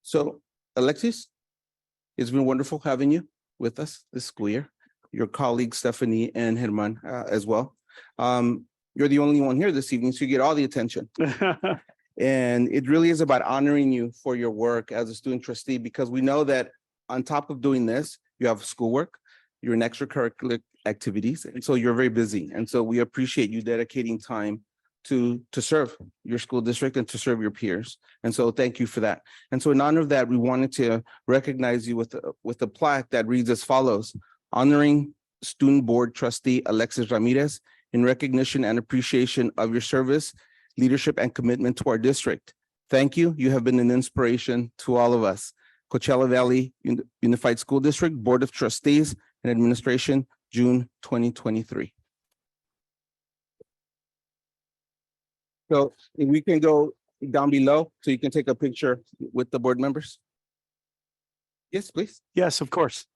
So, Alexis, it's been wonderful having you with us this school year. Your colleagues, Stephanie and Herman, as well. You're the only one here this evening, so you get all the attention. And it really is about honoring you for your work as a student trustee, because we know that on top of doing this, you have schoolwork, you're in extracurricular activities, and so you're very busy. And so we appreciate you dedicating time to serve your school district and to serve your peers. And so thank you for that. And so in honor of that, we wanted to recognize you with a plaque that reads as follows: honoring Student Board Trustee Alexis Ramirez in recognition and appreciation of your service, leadership, and commitment to our district. Thank you. You have been an inspiration to all of us. Coachella Valley Unified School District Board of Trustees and Administration, June 2023. So if we can go down below so you can take a picture with the board members. Yes, please. Yes, of course.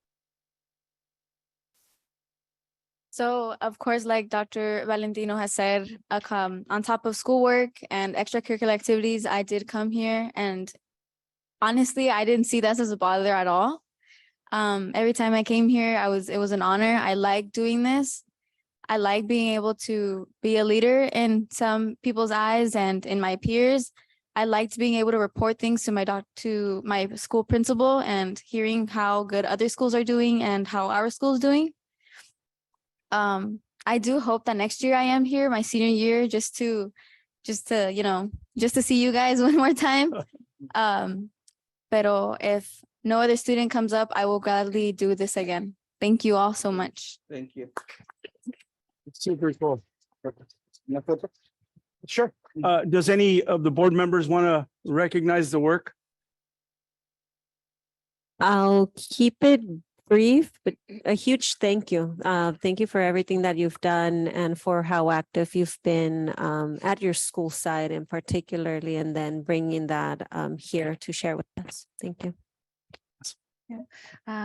So, of course, like Dr. Valentino has said, on top of schoolwork and extracurricular activities, I did come here, and honestly, I didn't see this as a bother at all. Every time I came here, it was an honor. I like doing this. I like being able to be a leader in some people's eyes and in my peers. I liked being able to report things to my school principal and hearing how good other schools are doing and how our school is doing. I do hope that next year I am here, my senior year, just to see you guys one more time. Pero if no other student comes up, I will gladly do this again. Thank you all so much. Thank you. It's super cool. Sure. Does any of the board members want to recognize the work? I'll keep it brief, but a huge thank you. Thank you for everything that you've done and for how active you've been at your school side and particularly, and then bringing that here to share with us. Thank you.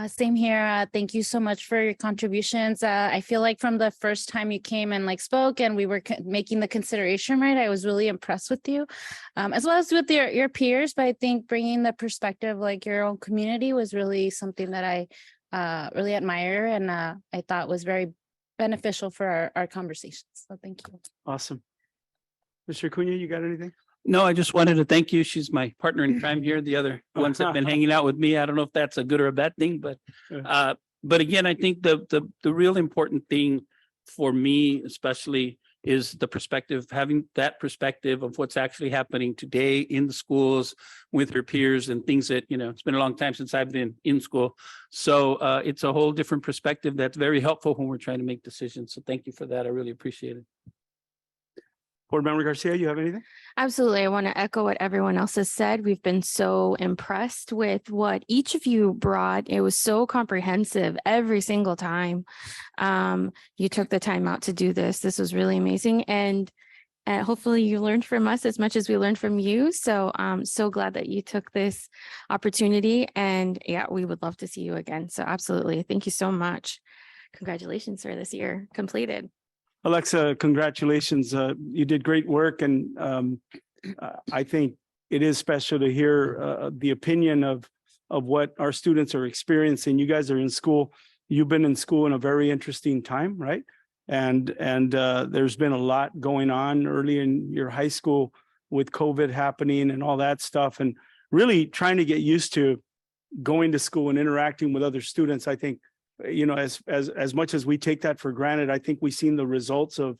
Same here. Thank you so much for your contributions. I feel like from the first time you came and spoke and we were making the consideration, right, I was really impressed with you, as well as with your peers. But I think bringing the perspective, like your own community, was really something that I really admire and I thought was very beneficial for our conversations. So thank you. Awesome. Mr. Cunha, you got anything? No, I just wanted to thank you. She's my partner in crime here. The other ones have been hanging out with me. I don't know if that's a good or a bad thing, but again, I think the real important thing for me, especially, is the perspective, having that perspective of what's actually happening today in the schools with her peers and things that, it's been a long time since I've been in school. So it's a whole different perspective that's very helpful when we're trying to make decisions. So thank you for that. I really appreciate it. Board Member Garcia, you have anything? Absolutely. I want to echo what everyone else has said. We've been so impressed with what each of you brought. It was so comprehensive every single time. You took the time out to do this. This was really amazing. And hopefully you learned from us as much as we learned from you. So I'm so glad that you took this opportunity. And yeah, we would love to see you again. So absolutely. Thank you so much. Congratulations for this year completed. Alexa, congratulations. You did great work. And I think it is special to hear the opinion of what our students are experiencing. You guys are in school. You've been in school in a very interesting time, right? And there's been a lot going on early in your high school with COVID happening and all that stuff, and really trying to get used to going to school and interacting with other students. I think, as much as we take that for granted, I think we've seen the results of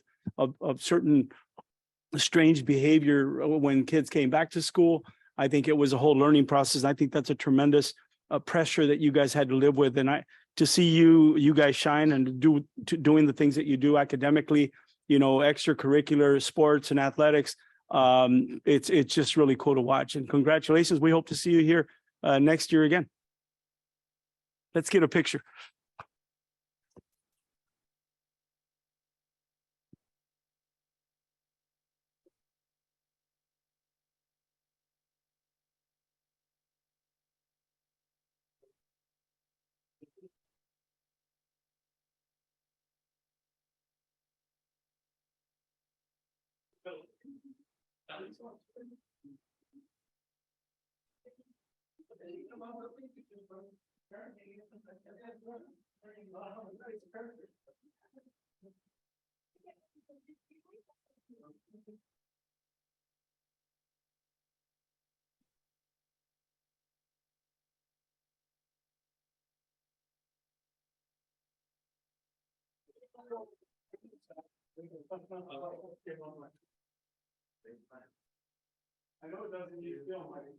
certain strange behavior when kids came back to school. I think it was a whole learning process. I think that's a tremendous pressure that you guys had to live with. And to see you guys shine and doing the things that you do academically, extracurricular sports and athletics, it's just really cool to watch. And congratulations. We hope to see you here next year again. Let's get a picture. I know it doesn't need to feel like.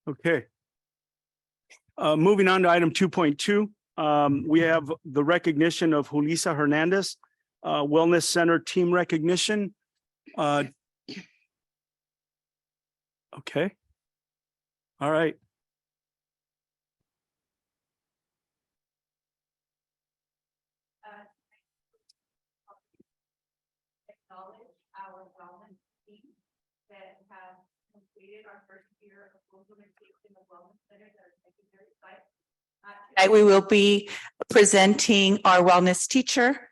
Okay. Moving on to item 2.2, we have the recognition of Julissa Hernandez, Wellness Center Team Recognition. Okay. All right. Acknowledge our wellness team that have completed our first year of implementation of wellness centers at our secondary site. Tonight, we will be presenting our wellness teacher,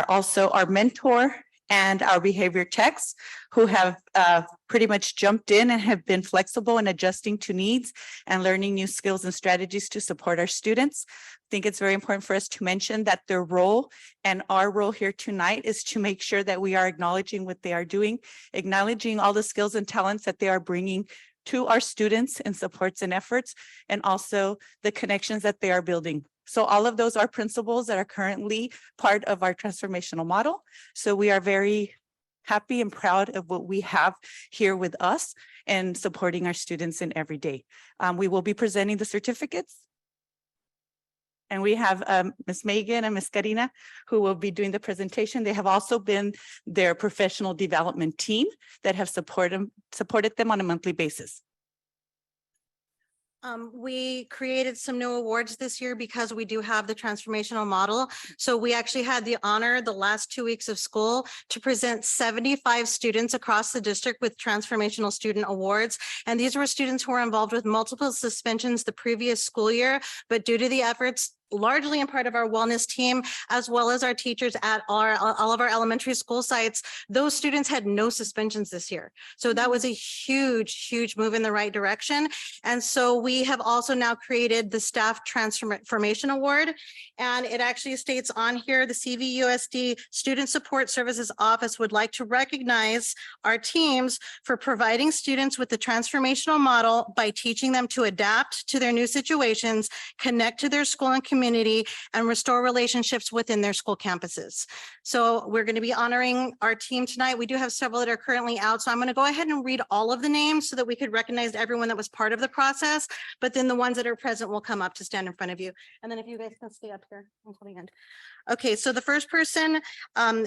also our mentor and our behavior techs who have pretty much jumped in and have been flexible in adjusting to needs and learning new skills and strategies to support our students. I think it's very important for us to mention that their role and our role here tonight is to make sure that we are acknowledging what they are doing, acknowledging all the skills and talents that they are bringing to our students in supports and efforts, and also the connections that they are building. So all of those are principles that are currently part of our transformational model. So we are very happy and proud of what we have here with us and supporting our students in every day. We will be presenting the certificates. And we have Ms. Megan and Ms. Karina who will be doing the presentation. They have also been their professional development team that have supported them on a monthly basis. We created some new awards this year because we do have the transformational model. So we actually had the honor the last 2 weeks of school to present 75 students across the district with transformational student awards. And these were students who were involved with multiple suspensions the previous school year, but due to the efforts largely in part of our wellness team, as well as our teachers at all of our elementary school sites, those students had no suspensions this year. So that was a huge move in the right direction. And so we have also now created the Staff Transformation Award. And it actually states on here, the CVUSD Student Support Services Office would like to recognize our teams for providing students with the transformational model by teaching them to adapt to their new situations, connect to their school and community, and restore relationships within their school campuses. So we're going to be honoring our team tonight. We do have several that are currently out. So I'm going to go ahead and read all of the names so that we could recognize everyone that was part of the process, but then the ones that are present will come up to stand in front of you. And then if you guys can stay up here until the end. Okay, so the first person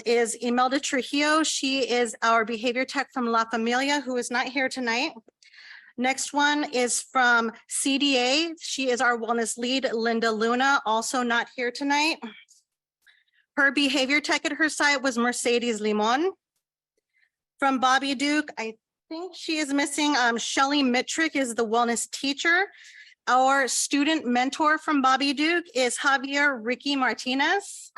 is Imelda Trujillo. She is our behavior tech from La Familia, who is not here tonight. Next one is from CDA. She is our wellness lead, Linda Luna, also not here tonight. Her behavior tech at her site was Mercedes Limon. From Bobby Duke, I think she is missing. Shelly Mitrick is the wellness teacher. Our student mentor from Bobby Duke is Javier Ricky Martinez.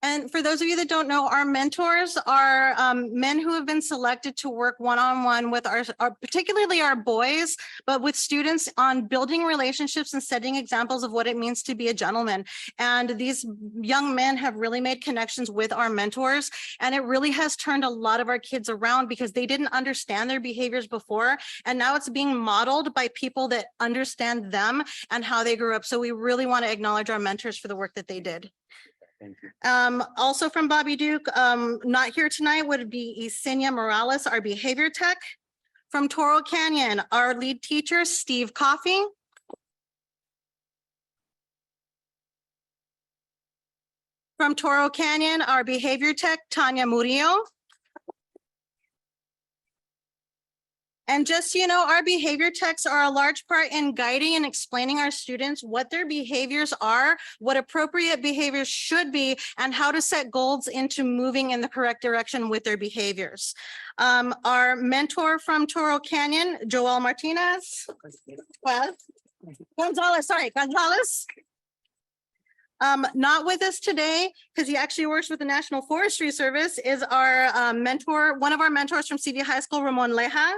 And for those of you that don't know, our mentors are men who have been selected to work one-on-one with our particularly our boys, but with students on building relationships and setting examples of what it means to be a gentleman. And these young men have really made connections with our mentors. And it really has turned a lot of our kids around because they didn't understand their behaviors before. And now it's being modeled by people that understand them and how they grew up. So we really want to acknowledge our mentors for the work that they did. Also from Bobby Duke, not here tonight would be Yesenia Morales, our behavior tech. From Toro Canyon, our lead teacher, Steve Coffey. From Toro Canyon, our behavior tech, Tanya Murillo. And just, so you know, our behavior techs are a large part in guiding and explaining our students what their behaviors are, what appropriate behaviors should be, and how to set goals into moving in the correct direction with their behaviors. Our mentor from Toro Canyon, Joel Martinez. Well, Gonzalez. Not with us today, because he actually works with the National Forestry Service, is our mentor, one of our mentors from CV High School, Ramon Leja.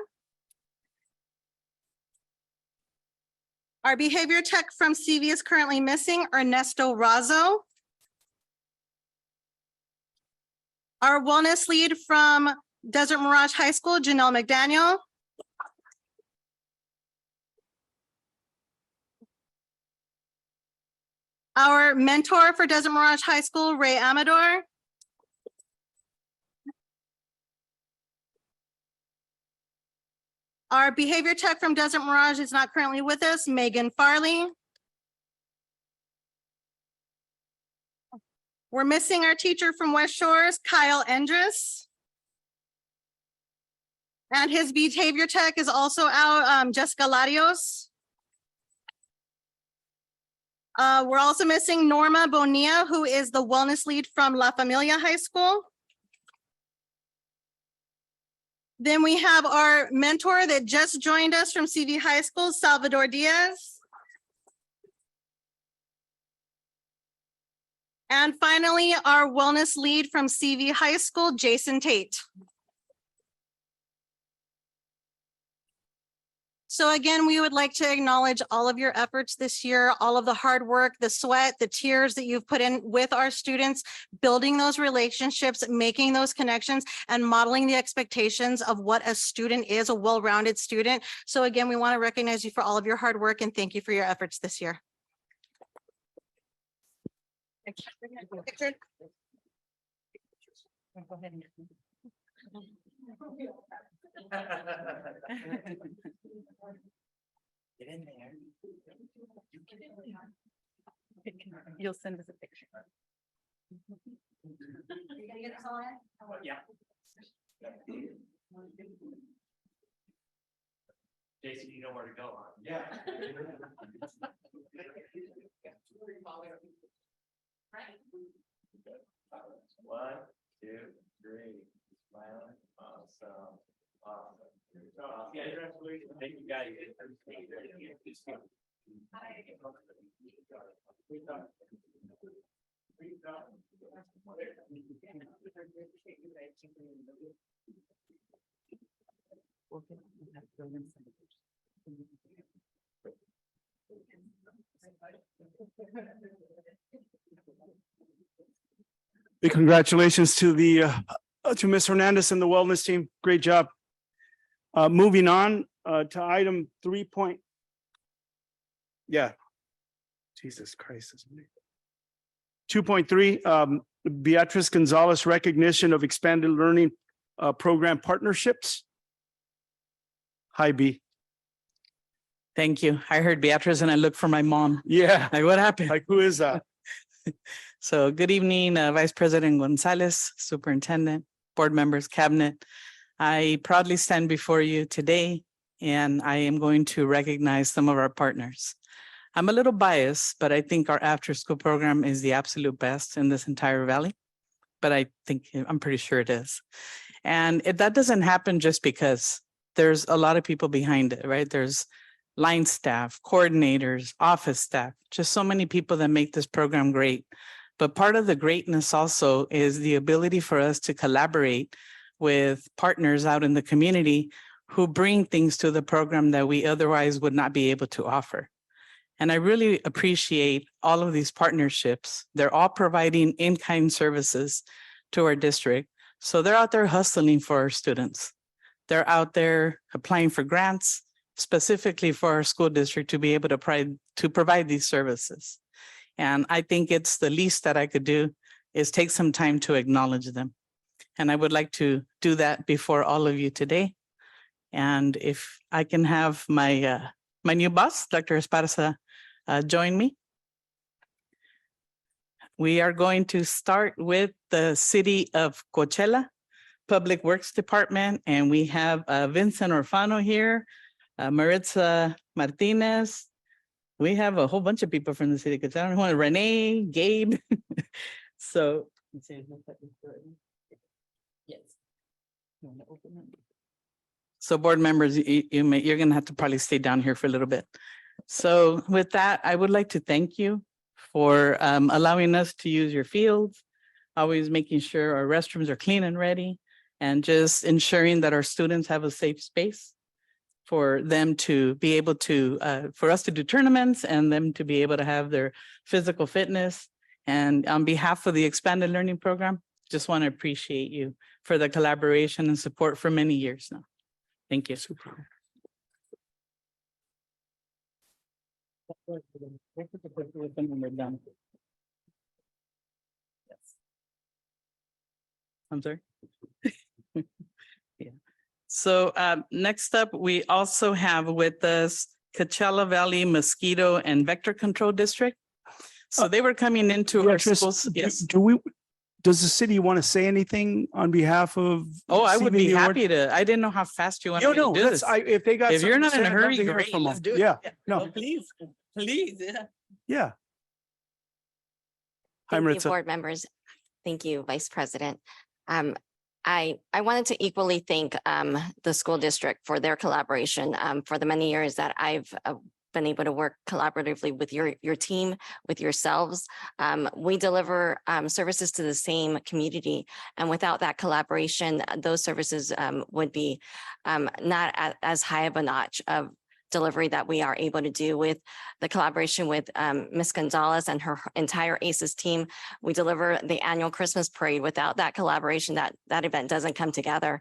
Our behavior tech from CV is currently missing, Ernesto Razo. Our wellness lead from Desert Mirage High School, Janelle McDaniel. Our mentor for Desert Mirage High School, Ray Amador. Our behavior tech from Desert Mirage is not currently with us, Megan Farley. We're missing our teacher from West Shores, Kyle Endress. And his behavior tech is also out, Jessica Larios. We're also missing Norma Bonilla, who is the wellness lead from La Familia High School. Then we have our mentor that just joined us from CV High School, Salvador Diaz. And finally, our wellness lead from CV High School, Jason Tate. So again, we would like to acknowledge all of your efforts this year, all of the hard work, the sweat, the tears that you've put in with our students, building those relationships, making those connections, and modeling the expectations of what a student is, a well-rounded student. So again, we want to recognize you for all of your hard work and thank you for your efforts this year. Get in there. You'll send us a picture. Yeah. Jason, you know where to go, huh? Yeah. One, two, three. Smiling. Awesome. Awesome. Yeah, thank you guys. Big congratulations to to Ms. Hernandez and the wellness team. Great job. Moving on to item 3. Yeah. Jesus Christ. 2.3, Beatrice Gonzalez recognition of expanded learning program partnerships. Hi, B. Thank you. I heard Beatrice and I looked for my mom. Yeah. Like, what happened? Like, who is that? So good evening, Vice President Gonzalez, Superintendent, board members, cabinet. I proudly stand before you today, and I am going to recognize some of our partners. I'm a little biased, but I think our after-school program is the absolute best in this entire valley. But I'm pretty sure it is. And that doesn't happen just because there's a lot of people behind it, right? There's line staff, coordinators, office staff, just so many people that make this program great. But part of the greatness also is the ability for us to collaborate with partners out in the community who bring things to the program that we otherwise would not be able to offer. And I really appreciate all of these partnerships. They're all providing in-kind services to our district. So they're out there hustling for our students. They're out there applying for grants specifically for our school district to be able to provide these services. And I think it's the least that I could do is take some time to acknowledge them. And I would like to do that before all of you today. And if I can have my new boss, Dr. Esparza, join me. We are going to start with the City of Coachella Public Works Department, and we have Vincent Orfano here, Maritza Martinez. We have a whole bunch of people from the city of Coachella. Renee, Gabe. So, let's see. Yes. You want to open it? So board members, you're going to have to probably stay down here for a little bit. So with that, I would like to thank you for allowing us to use your fields, always making sure our restrooms are clean and ready, and just ensuring that our students have a safe space for them to be able to, for us to do tournaments and them to be able to have their physical fitness. And on behalf of the Expanded Learning Program, just want to appreciate you for the collaboration and support for many years now. Thank you. I'm sorry. Yeah. So next up, we also have with us Coachella Valley Mosquito and Vector Control District. So they were coming into our Beatrice, schools. Yes. Does the city want to say anything on behalf of? Oh, I would receiving be the award? happy to. I didn't know how fast you wanted me to do this. If they got. If you're something not to in a say, I'd love hurry, to hear great, from let's them. do it. Yeah, no, Oh, please, please, yeah. yeah. Hi, Thank you, Maritza. board members. Thank you, Vice President. I wanted to equally thank the school district for their collaboration for the many years that I've been able to work collaboratively with your team, with yourselves. We deliver services to the same community, and without that collaboration, those services would be not as high of a notch of delivery that we are able to do. With the collaboration with Ms. Gonzalez and her entire ACES team. We deliver the annual Christmas parade. Without that collaboration, that event doesn't come together.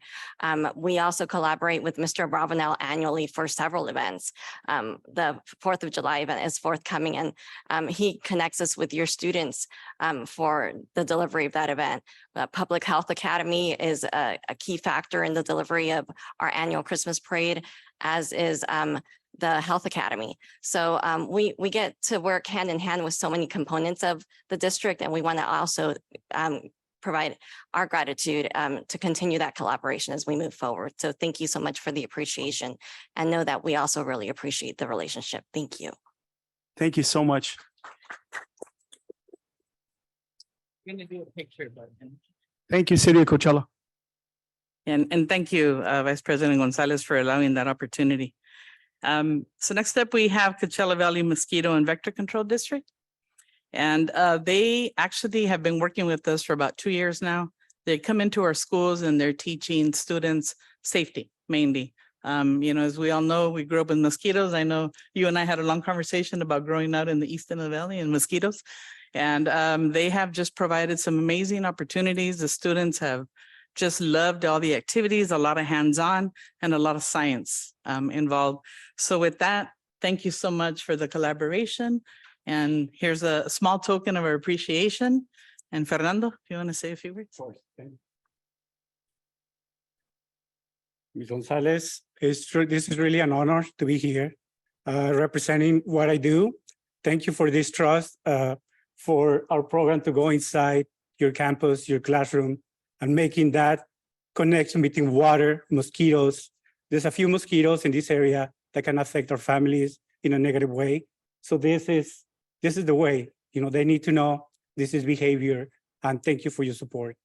We also collaborate with Mr. Bravanel annually for several events. The 4th of July event is forthcoming, and he connects us with your students for the delivery of that event. Public Health Academy is a key factor in the delivery of our annual Christmas parade, as is the Health Academy. So we get to work hand in hand with so many components of the district, and we want to also provide our gratitude to continue that collaboration as we move forward. So thank you so much for the appreciation, and know that we also really appreciate the relationship. Thank you. Thank you so much. Going to do a picture, but. Thank you, City of Coachella. And thank you, Vice President Gonzalez, for allowing that opportunity. So next up, we have Coachella Valley Mosquito and Vector Control District. And they actually have been working with us for about 2 years now. They come into our schools and they're teaching students safety mainly. As we all know, we grew up with mosquitoes. I know you and I had a long conversation about growing out in the east end of the valley and mosquitoes. And they have just provided some amazing opportunities. The students have just loved all the activities, a lot of hands-on and a lot of science involved. So with that, thank you so much for the collaboration. And here's a small token of our appreciation. And Fernando, if you want to say a few words. Ms. Gonzalez, this is really an honor to be here representing what I do. Thank you for this trust for our program to go inside your campus, your classroom, and making that connection between water, mosquitoes. There's a few mosquitoes in this area that can affect our families in a negative way. So this is the way, they need to know this is behavior, and thank you for your support.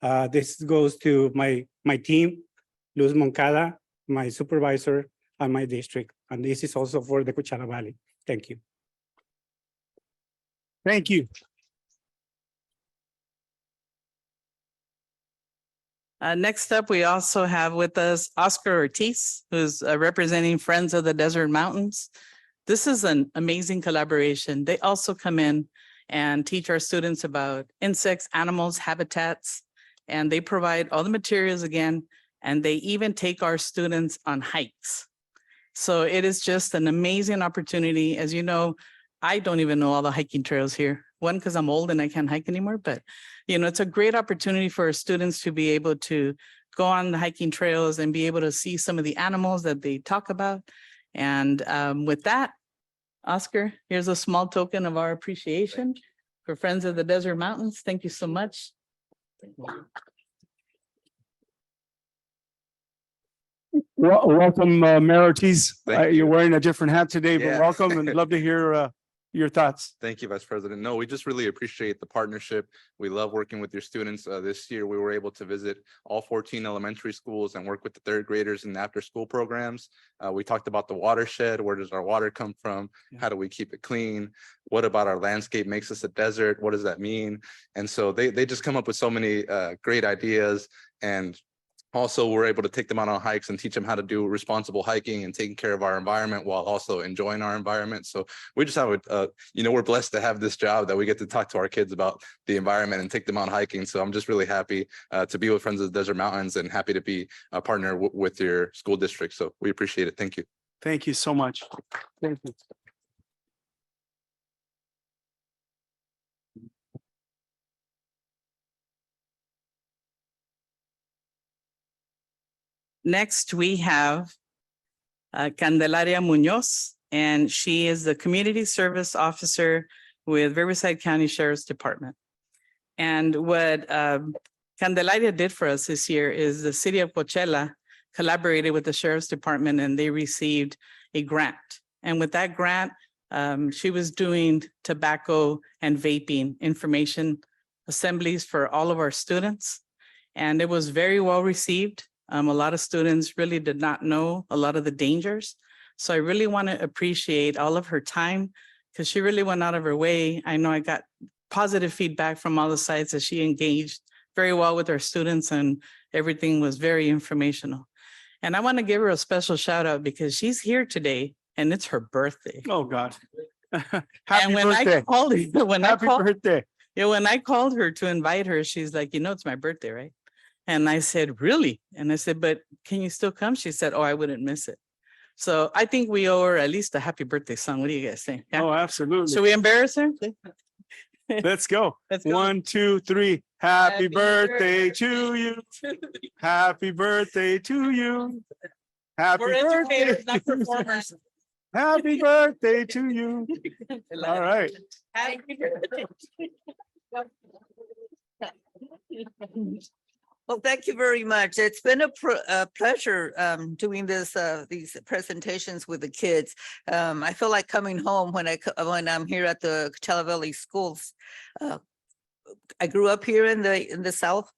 This goes to my team, Luz Moncada, my supervisor, and my district. And this is also for the Coachella Valley. Thank you. Thank you. Next up, we also have with us Oscar Ortiz, who's representing Friends of the Desert Mountains. This is an amazing collaboration. They also come in and teach our students about insects, animals, habitats, and they provide all the materials again, and they even take our students on hikes. So it is just an amazing opportunity. As you know, I don't even know all the hiking trails here. One, because I'm old and I can't hike anymore, but it's a great opportunity for our students to be able to go on the hiking trails and be able to see some of the animals that they talk about. And with that, Oscar, here's a small token of our appreciation for Friends of the Desert Mountains. Thank you so much. Welcome, Mayor Ortiz. Thank You're wearing a different hat today, but Yeah. welcome and love to hear your thoughts. Thank you, Vice President. No, we just really appreciate the partnership. We love working with your students. This year, we were able to visit all 14 elementary schools and work with the third graders in the after-school programs. We talked about the watershed. Where does our water come from? Yeah. How do we keep it clean? What about our landscape makes us a desert? What does that mean? And so they just come up with so many great ideas. And also, we're able to take them out on hikes and teach them how to do responsible hiking and taking care of our environment while also enjoying our environment. So we just have we're blessed to have this job that we get to talk to our kids about the environment and take them out hiking. So I'm just really happy to be with Friends of the Desert Mountains and happy to be a partner with your school district. So we appreciate it. Thank you. Thank you so much. Thank you. Next, we have Candelaria Munoz, and she is the Community Service Officer with Riverside County Sheriff's Department. And what Candelaria did for us this year is the city of Coachella collaborated with the Sheriff's Department and they received a grant. And with that grant, she was doing tobacco and vaping information assemblies for all of our students. And it was very well received. A lot of students really did not know a lot of the dangers. So I really want to appreciate all of her time because she really went out of her way. I know I got positive feedback from all the sites that she engaged very well with our students and everything was very informational. And I want to give her a special shout out because she's here today and it's her birthday. Oh, God. And Happy when birthday. I called her, Happy birthday. when I called her to invite her, she's like, it's my birthday, right? And I said, really? And I said, but can you still come? She said, oh, I wouldn't miss it. So I think we owe her at least a happy birthday song. What do you guys think? Yeah? Oh, absolutely. Should we embarrass her? Let's go. Let's go. 1, 2, 3. Happy birthday to you. Happy birthday to you. Happy We're birthday. educators, not performers. Happy birthday to you. All right. Happy birthday. Well, thank you very much. It's been a pleasure doing these presentations with the kids. I feel like coming home when I'm here at the Coachella Valley schools. I grew up here in the South,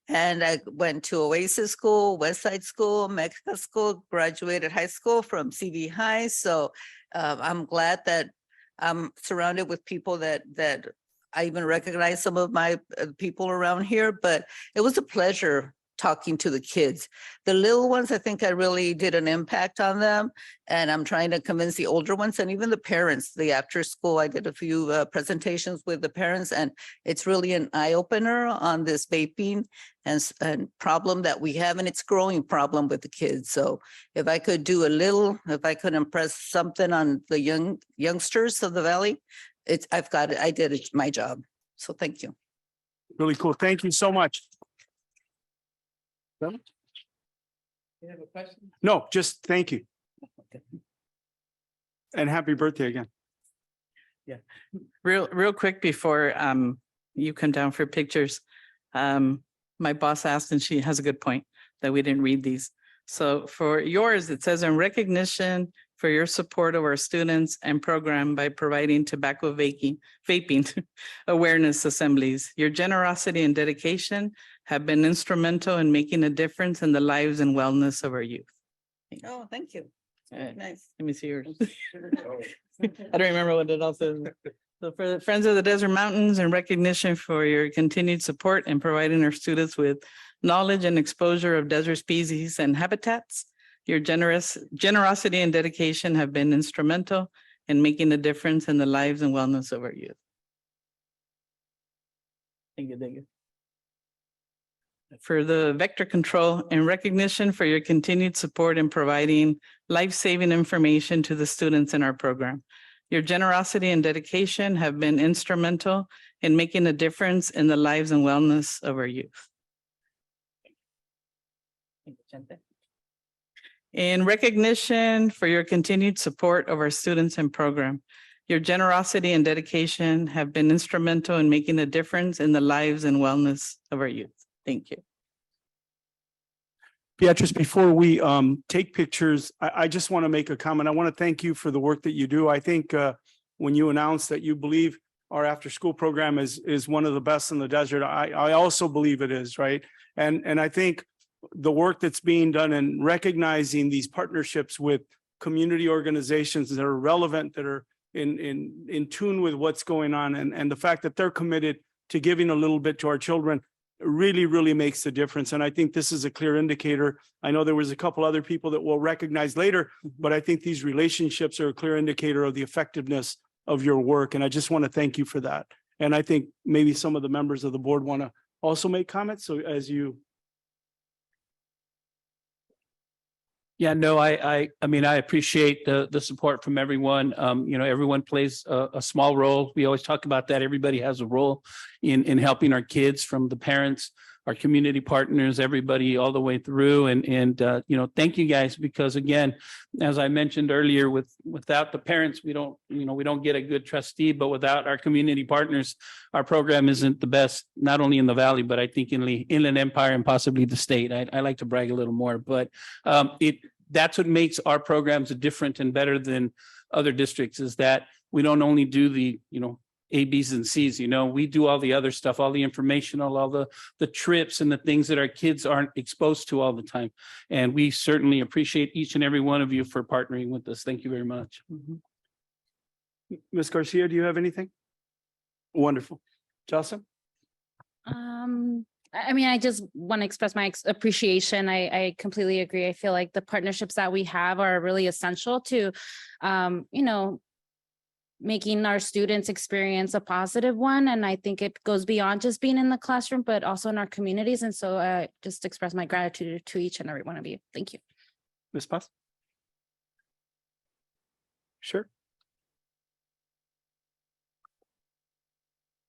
and I went to Oasis School, Westside School, Mexico School, graduated high school from CV High. So I'm glad that I'm surrounded with people that I even recognize some of my people around here, but it was a pleasure talking to the kids. The little ones, I think I really did an impact on them, and I'm trying to convince the older ones and even the parents. The after school, I did a few presentations with the parents, and it's really an eye opener on this vaping and problem that we have, and it's growing problem with the kids. So if I could do if I could impress something on the youngsters of the Valley, I did my job. So thank you. Really cool. Thank you so much. You have a question? No, just thank you. And happy birthday again. Yeah. Real quick before you come down for pictures. My boss asked, and she has a good point, that we didn't read these. So for yours, it says in recognition for your support of our students and program by providing tobacco vaping awareness assemblies. Your generosity and dedication have been instrumental in making a difference in the lives and wellness of our youth. Oh, thank you. Nice. Let me see yours. I don't remember what it all says. So for the Friends of the Desert Mountains, in recognition for your continued support and providing our students with knowledge and exposure of desert species and habitats. Your generosity and dedication have been instrumental in making a difference in the lives and wellness of our youth. Thank you, thank you. For the vector control, in recognition for your continued support in providing life-saving information to the students in our program. Your generosity and dedication have been instrumental in making a difference in the lives and wellness of our youth. In recognition for your continued support of our students and program, your generosity and dedication have been instrumental in making a difference in the lives and wellness of our youth. Thank you. Beatrice, before we take pictures, I just want to make a comment. I want to thank you for the work that you do. I think when you announced that you believe our after-school program is one of the best in the desert, I also believe it is, right? And I think the work that's being done in recognizing these partnerships with community organizations that are relevant, that are in tune with what's going on, and the fact that they're committed to giving a little bit to our children really makes the difference. And I think this is a clear indicator. I know there was a couple other people that we'll recognize later, but I think these relationships are a clear indicator of the effectiveness of your work. And I just want to thank you for that. And I think maybe some of the members of the board want to also make comments. So as you. Yeah, no, I mean, I appreciate the support from everyone. You know, everyone plays a small role. We always talk about that. Everybody has a role in helping our kids, from the parents, our community partners, everybody all the way through. And you know, thank you guys, because again, as I mentioned earlier, without the parents, we don't get a good trustee, but without our community partners, our program isn't the best, not only in the Valley, but I think in the Inland Empire and possibly the state. I like to brag a little more, but that's what makes our programs different and better than other districts, is that we don't only do the, you know, A, B's and C's, you know, we do all the other stuff, all the informational, all the trips and the things that our kids aren't exposed to all the time. And we certainly appreciate each and every one of you for partnering with us. Thank you very much. Ms. Garcia, do you have anything? Wonderful. Jocelyn? I mean, I just want to express my appreciation. I completely agree. I feel like the partnerships that we have are really essential to, you know, making our students experience a positive one. And I think it goes beyond just being in the classroom, but also in our communities. And so I just express my gratitude to each and every one of you. Thank you. Ms. Paz? Sure.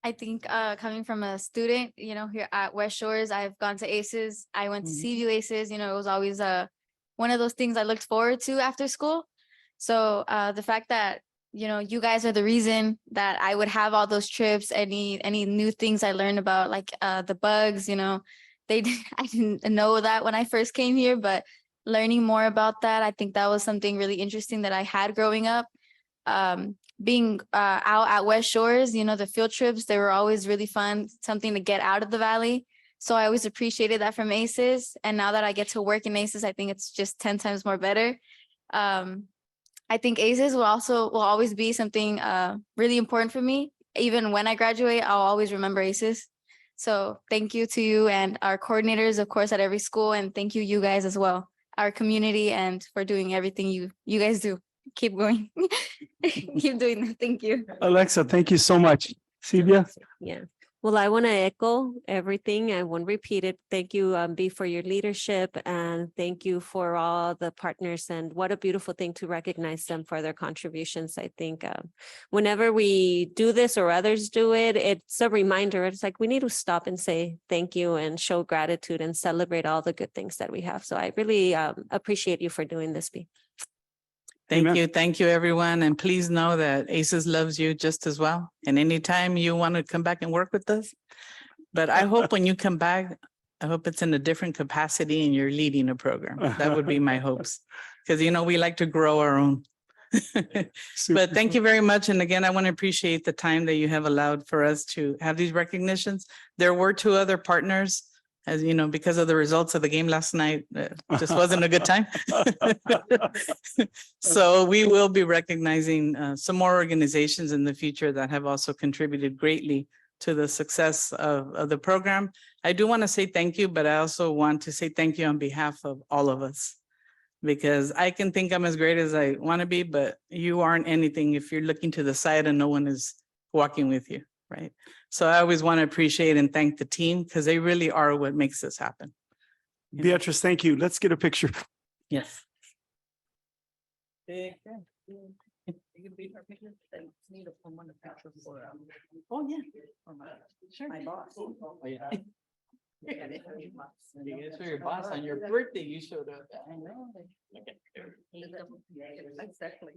I think coming from a student, you know, here at West Shores, I've gone to ACES. I went to Seaview ACES. You know, it was always one of those things I looked forward to after school. So the fact that, you know, you guys are the reason that I would have all those trips, any new things I learned about, like the bugs, you know, I didn't know that when I first came here, but learning more about that, I think that was something really interesting that I had growing up. Being out at West Shores, you know, the field trips, they were always really fun, something to get out of the Valley. So I always appreciated that from ACES. And now that I get to work in ACES, I think it's just 10 times more better. I think ACES will always be something really important for me. Even when I graduate, I'll always remember ACES. So thank you to you and our coordinators, of course, at every school. And thank you guys as well, our community, and for doing everything you guys do. Keep going. Keep doing that. Thank you. Alexa, thank you so much. Silvia? Yeah. Well, I want to echo everything. I won't repeat it. Thank you, B, for your leadership, and thank you for all the partners. And what a beautiful thing to recognize them for their contributions. I think whenever we do this or others do it, it's a reminder. It's like we need to stop and say thank you and show gratitude and celebrate all the good things that we have. So I really appreciate you for doing this, B. Thank you. Thank you, everyone. And please know that ACES loves you just as well. And anytime you want to come back and work with us. But I hope when you come back, I hope it's in a different capacity and you're leading a program. That would be my hopes. Because, you know, we like to grow our own. But thank you very much. And again, I want to appreciate the time that you have allowed for us to have these recognitions. There were 2 other partners. As you know, because of the results of the game last night, just wasn't a good time. So we will be recognizing some more organizations in the future that have also contributed greatly to the success of the program. I do want to say thank you, but I also want to say thank you on behalf of all of us. Because I can think I'm as great as I want to be, but you aren't anything if you're looking to the side and no one is walking with you, right? So I always want to appreciate and thank the team because they really are what makes this happen. Beatrice, thank you. Let's get a picture. Yes. Oh, yeah. Sure. My boss. Oh, yeah. It's for your boss on your birthday, you showed up. I know. Exactly.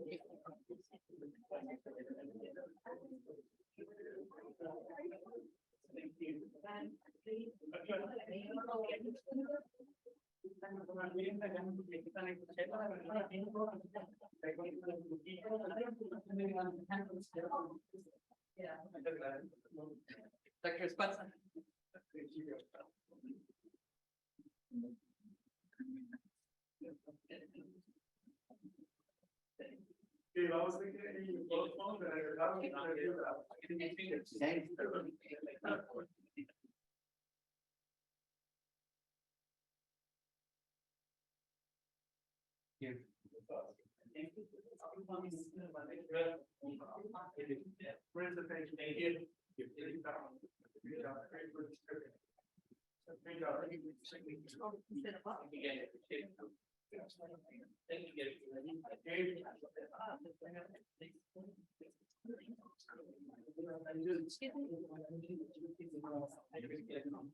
Dr. Esparza.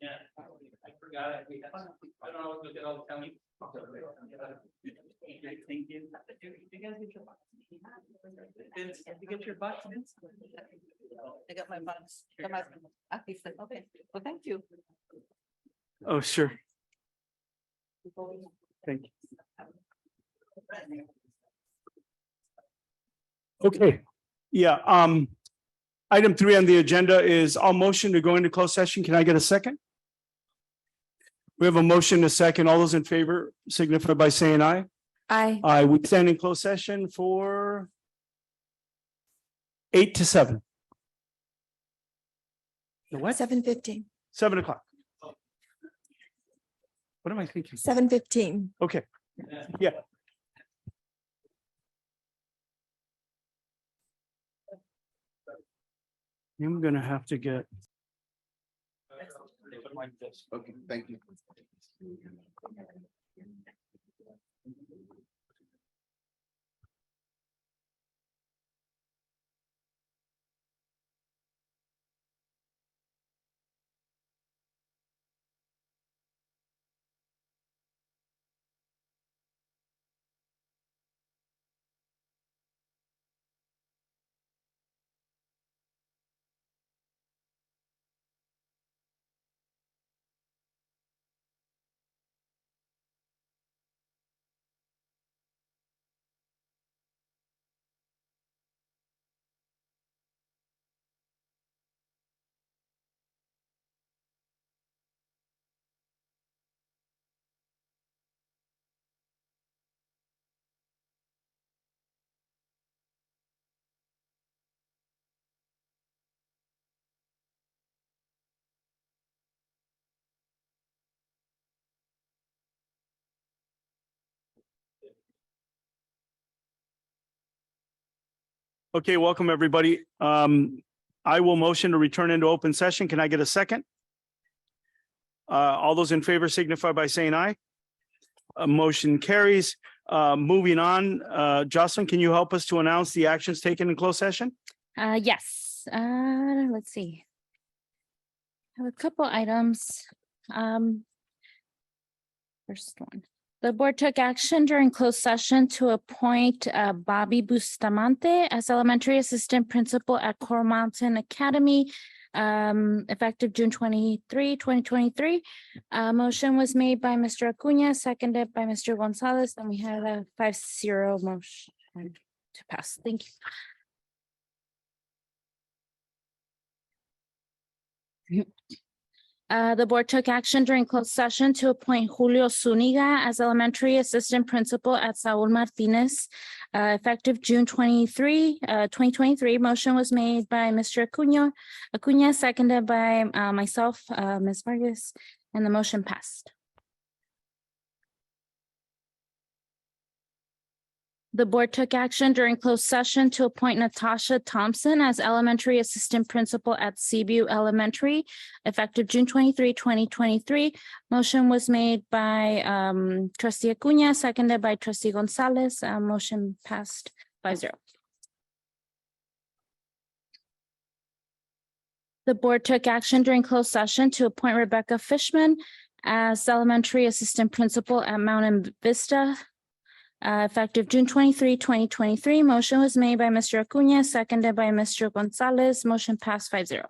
Yeah, I forgot it. We had, I don't know, look at all the county. Thank you. You guys get your box. Vince, you get your box, Vince? I got my box. Okay, well, thank you. Oh, sure. Thank you. Okay, yeah, item 3 on the agenda is all motion to go into closed session. Can I get a second? We have a motion, a second. All those in favor signify by saying aye. Aye. Aye, we stand in closed session for 8 to 7. The what? 7:15, 7 o'clock. What am I thinking? 7:15. Okay, yeah. I'm gonna have to get. Okay, thank you. Okay, welcome, everybody. I will motion to return into open session. Can I get a second? All those in favor signify by saying aye. Motion carries. Moving on, Jocelyn, can you help us to announce the actions taken in closed session? Yes, let's see. I have a couple items. First one. The board took action during closed session to appoint Bobby Bustamante as elementary assistant principal at Coral Mountain Academy, effective June 23, 2023. Motion was made by Mr. Acuna, seconded by Mr. Gonzalez, and we had a 5-0 motion to pass. Thank you. The board took action during closed session to appoint Julio Zuniga as elementary assistant principal at Saul Martinez effective June 23, 2023. Motion was made by Mr. Acuna, seconded by myself, Ms. Vargas, and the motion passed. The board took action during closed session to appoint Natasha Thompson as elementary assistant principal at Seaview Elementary, effective June 23, 2023. Motion was made by trustee Acuna, seconded by trustee Gonzalez. Motion passed 5-0. The board took action during closed session to appoint Rebecca Fishman as elementary assistant principal at Mountain Vista, effective June 23, 2023. Motion was made by Mr. Acuna, seconded by Mr. Gonzalez. Motion passed 5-0.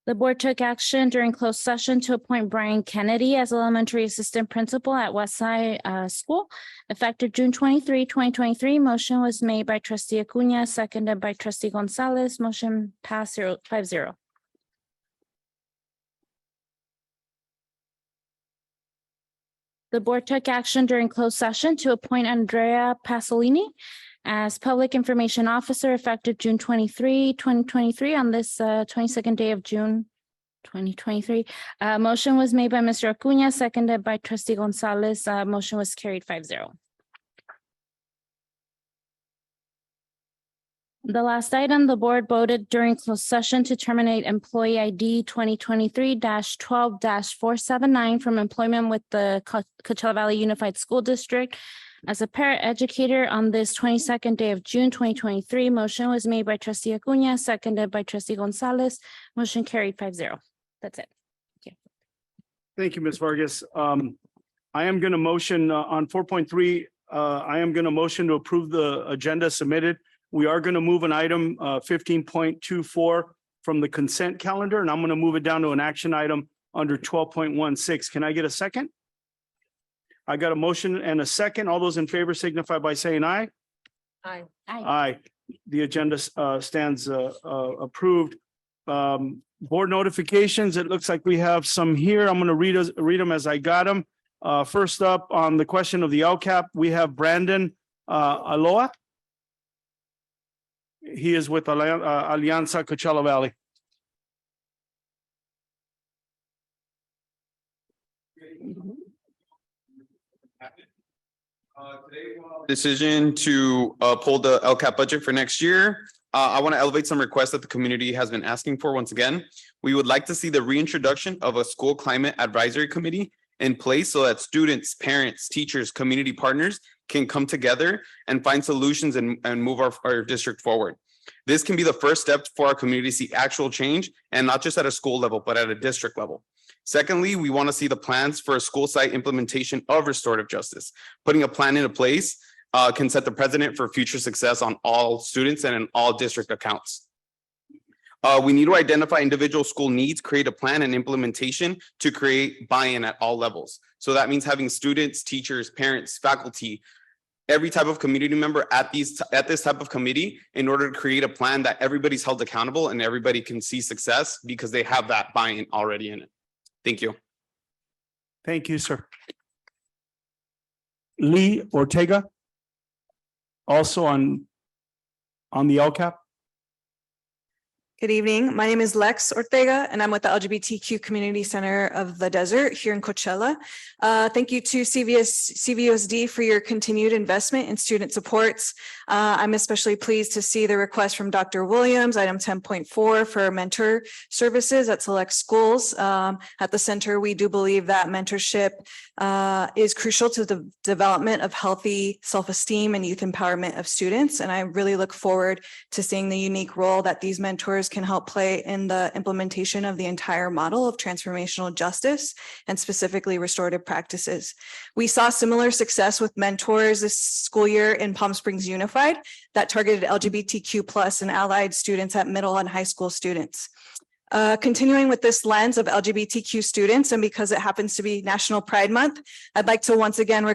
The board took action during closed session to appoint Brian Kennedy as elementary assistant principal at Westside School, effective June 23, 2023. Motion was made by trustee Acuna, seconded by trustee Gonzalez. Motion passed 5-0. The board took action during closed session to appoint Andrea Pasolini as Public Information Officer effective June 23, 2023 on this 22nd day of June, 2023. Motion was made by Mr. Acuna, seconded by trustee Gonzalez. Motion was carried 5-0. The last item, the board voted during closed session to terminate employee ID 2023-12-479 from employment with the Coachella Valley Unified School District as a paraeducator on this 22nd day of June, 2023. Motion was made by trustee Acuna, seconded by trustee Gonzalez. Motion carried 5-0. That's it. Thank you, Ms. Vargas. I am going to motion on 4.3. I am going to motion to approve the agenda submitted. We are going to move an item 15.24 from the consent calendar, and I'm going to move it down to an action item under 12.16. Can I get a second? I got a motion and a second. All those in favor signify by saying aye. Aye. Aye. The agenda stands approved. Board notifications, it looks like we have some here. I'm going to read them as I got them. First up on the question of the LCAP, we have Brandon Aloha. He is with Alianza Coachella Valley. Decision to pull the LCAP budget for next year. I want to elevate some requests that the community has been asking for. Once again, we would like to see the reintroduction of a school climate advisory committee in place so that students, parents, teachers, community partners can come together and find solutions and move our district forward. This can be the first step for our community to see actual change, and not just at a school level, but at a district level. Secondly, we want to see the plans for a school site implementation of restorative justice. Putting a plan into place can set the precedent for future success on all students and in all district accounts. We need to identify individual school needs, create a plan and implementation to create buy-in at all levels. So that means having students, teachers, parents, faculty, every type of community member at this type of committee in order to create a plan that everybody's held accountable and everybody can see success because they have that buy-in already in it. Thank you. Thank you, sir. Lee Ortega. Also on the LCAP. Good evening. My name is Lex Ortega, and I'm with the LGBTQ Community Center of the Desert here in Coachella. Thank you to CVSD for your continued investment in student supports. I'm especially pleased to see the request from Dr. Williams, item 10.4 for mentor services at select schools. At the center, we do believe that mentorship is crucial to the development of healthy self-esteem and youth empowerment of students. And I really look forward to seeing the unique role that these mentors can help play in the implementation of the entire model of transformational justice and specifically restorative practices. We saw similar success with mentors this school year in Palm Springs Unified that targeted LGBTQ+ and allied students at middle and high school students. Continuing with this lens of LGBTQ students, and because it happens to be National Pride Month, I'd like to once again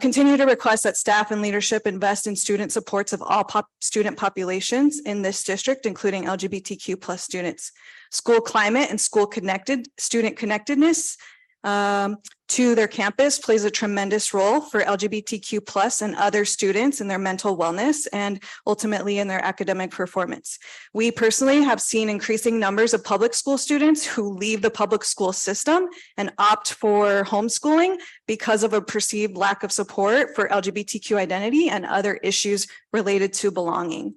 continue to request that staff and leadership invest in student supports of all student populations in this district, including LGBTQ+ students. School climate and student connectedness to their campus plays a tremendous role for LGBTQ plus and other students in their mental wellness and ultimately in their academic performance. We personally have seen increasing numbers of public school students who leave the public school system and opt for homeschooling because of a perceived lack of support for LGBTQ identity and other issues related to belonging.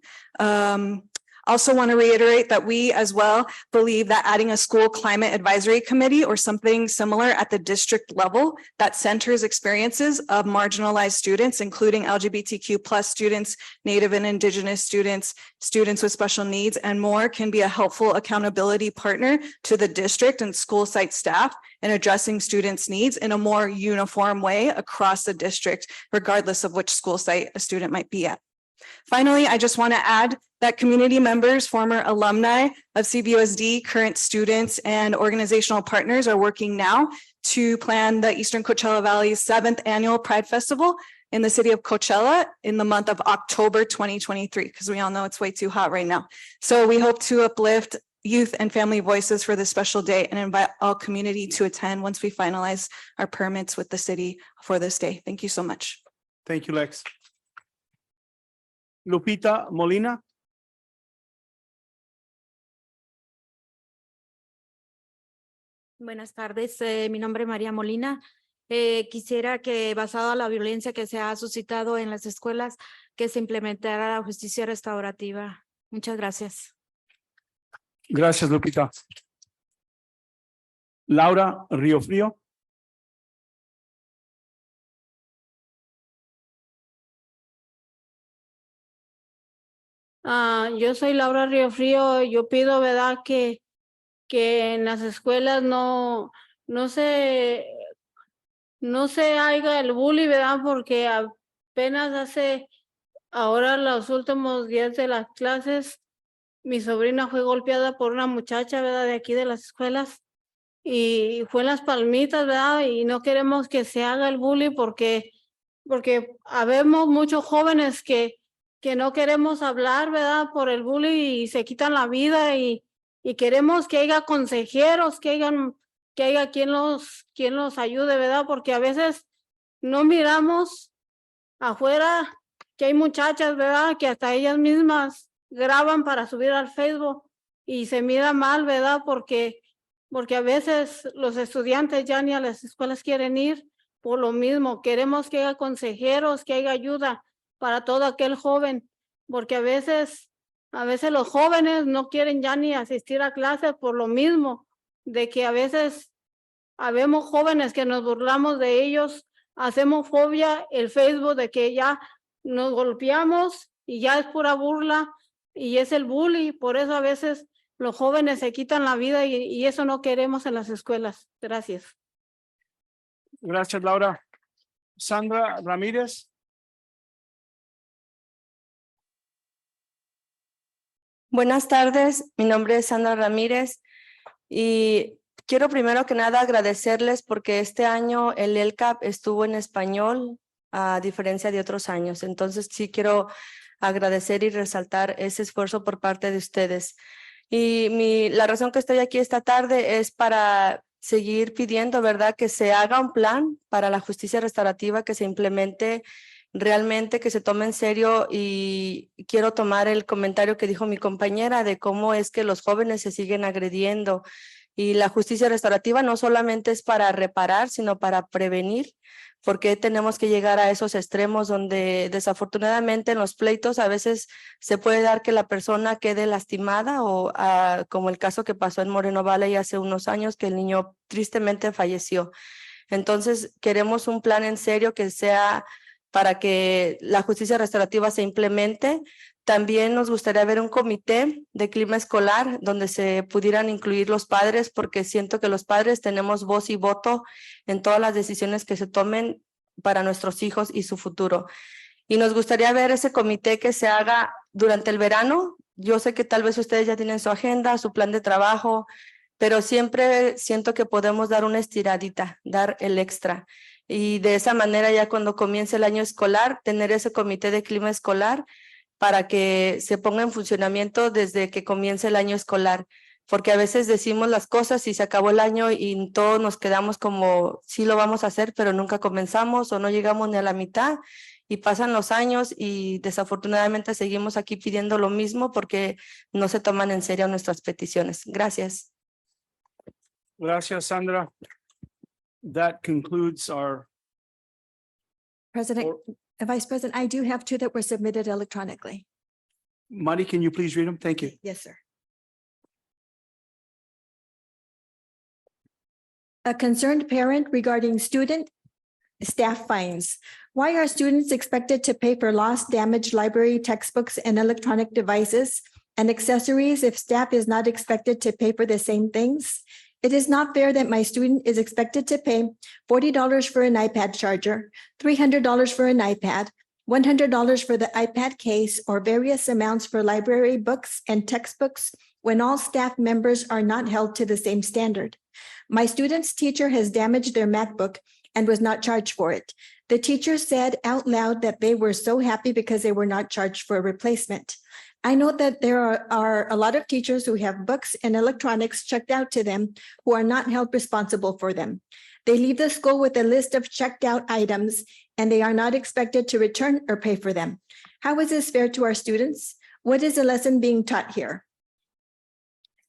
Also want to reiterate that we as well believe that adding a school climate advisory committee or something similar at the district level that centers experiences of marginalized students, including LGBTQ plus students, Native and Indigenous students, students with special needs, and more can be a helpful accountability partner to the district and school site staff in addressing students' needs in a more uniform way across the district, regardless of which school site a student might be at. Finally, I just want to add that community members, former alumni of CVUSD, current students, and organizational partners are working now to plan the Eastern Coachella Valley's 7th annual Pride Festival in the city of Coachella in the month of October 2023, because we all know it's way too hot right now. So we hope to uplift youth and family voices for this special day and invite all community to attend once we finalize our permits with the city for this day. Thank you so much. Thank you, Lex. Lupita Molina. Buenas tardes, mi nombre es María Molina. Quisiera que, basado a la violencia que se ha suscitado en las escuelas, que se implementara la justicia restaurativa. Muchas gracias. Gracias, Lupita. Laura Riofrío. Yo soy Laura Riofrío. Yo pido, ¿verdad?, que en las escuelas no se haga el bullying, ¿verdad? Porque apenas ahora los últimos días de las clases, mi sobrina fue golpeada por una muchacha, ¿verdad?, de aquí de las escuelas, y fue en Las Palmitas, ¿verdad? Y no queremos que se haga el bullying porque habemos muchos jóvenes que no queremos hablar, ¿verdad?, por el bullying y se quitan la vida y queremos que haya consejeros, que haya quien los ayude, ¿verdad? Porque a veces no miramos afuera que hay muchachas, ¿verdad?, que hasta ellas mismas graban para subir al Facebook y se mira mal, ¿verdad? Porque a veces los estudiantes ya ni a las escuelas quieren ir por lo mismo. Queremos que haya consejeros, que haya ayuda para todo aquel joven, porque a veces los jóvenes no quieren ya ni asistir a clases por lo mismo, de que a veces habemos jóvenes que nos burlamos de ellos, hacemos fobia el Facebook de que ya nos golpeamos y ya es pura burla y es el bullying. Por eso a veces los jóvenes se quitan la vida y eso no queremos en las escuelas. Gracias. Gracias, Laura. Sandra Ramírez. Buenas tardes, mi nombre es Sandra Ramírez y quiero primero que nada agradecerles porque este año el LCAP estuvo en español a diferencia de otros años. Entonces sí quiero agradecer y resaltar ese esfuerzo por parte de ustedes. Y la razón que estoy aquí esta tarde es para seguir pidiendo, ¿verdad?, que se haga un plan para la justicia restaurativa, que se implemente realmente, que se tome en serio. Y quiero tomar el comentario que dijo mi compañera de cómo es que los jóvenes se siguen agrediendo. Y la justicia restaurativa no solamente es para reparar, sino para prevenir, porque tenemos que llegar a esos extremos donde desafortunadamente en los pleitos a veces se puede dar que la persona quede lastimada o como el caso que pasó en Moreno Valley hace unos años, que el niño tristemente falleció. Entonces queremos un plan en serio que sea para que la justicia restaurativa se implemente. También nos gustaría ver un comité de clima escolar donde se pudieran incluir los padres, porque siento que los padres tenemos voz y voto en todas las decisiones que se tomen para nuestros hijos y su futuro. Y nos gustaría ver ese comité que se haga durante el verano. Yo sé que tal vez ustedes ya tienen su agenda, su plan de trabajo, pero siempre siento que podemos dar una estiradita, dar el extra. Y de esa manera ya cuando comience el año escolar, tener ese comité de clima escolar para que se ponga en funcionamiento desde que comience el año escolar. porque a veces decimos las cosas y se acabó el año y todos nos quedamos como, sí lo vamos a hacer, pero nunca comenzamos o no llegamos ni a la mitad y pasan los años y desafortunadamente seguimos aquí pidiendo lo mismo porque no se toman en serio nuestras peticiones. Gracias. Gracias, Sandra. That concludes our, President, Vice President, I do have two that were submitted electronically. Mari, can you please read them? Thank you. Yes, sir. A concerned parent regarding student staff fines. Why are students expected to pay for lost, damaged library textbooks and electronic devices and accessories if staff is not expected to pay for the same things? It is not fair that my student is expected to pay $40 for an iPad charger, $300 for an iPad, $100 for the iPad case, or various amounts for library books and textbooks when all staff members are not held to the same standard. My student's teacher has damaged their MacBook and was not charged for it. The teacher said out loud that they were so happy because they were not charged for a replacement. I know that there are a lot of teachers who have books and electronics checked out to them who are not held responsible for them. They leave the school with a list of checked out items and they are not expected to return or pay for them. How is this fair to our students? What is the lesson being taught here?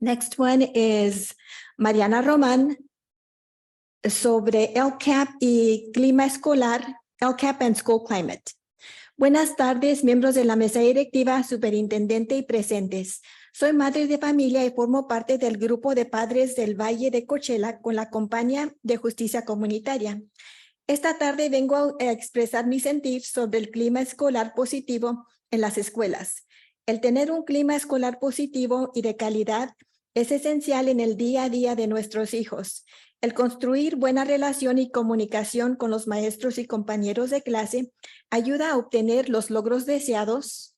Next one is Mariana Roman sobre LCAP y clima escolar, LCAP and school climate. Buenas tardes, miembros de la mesa directiva, superintendente y presentes. Soy madre de familia y formo parte del grupo de padres del Valle de Coachella con la Compañía de Justicia Comunitaria. Esta tarde vengo a expresar mi sentir sobre el clima escolar positivo en las escuelas. El tener un clima escolar positivo y de calidad es esencial en el día a día de nuestros hijos. El construir buena relación y comunicación con los maestros y compañeros de clase ayuda a obtener los logros deseados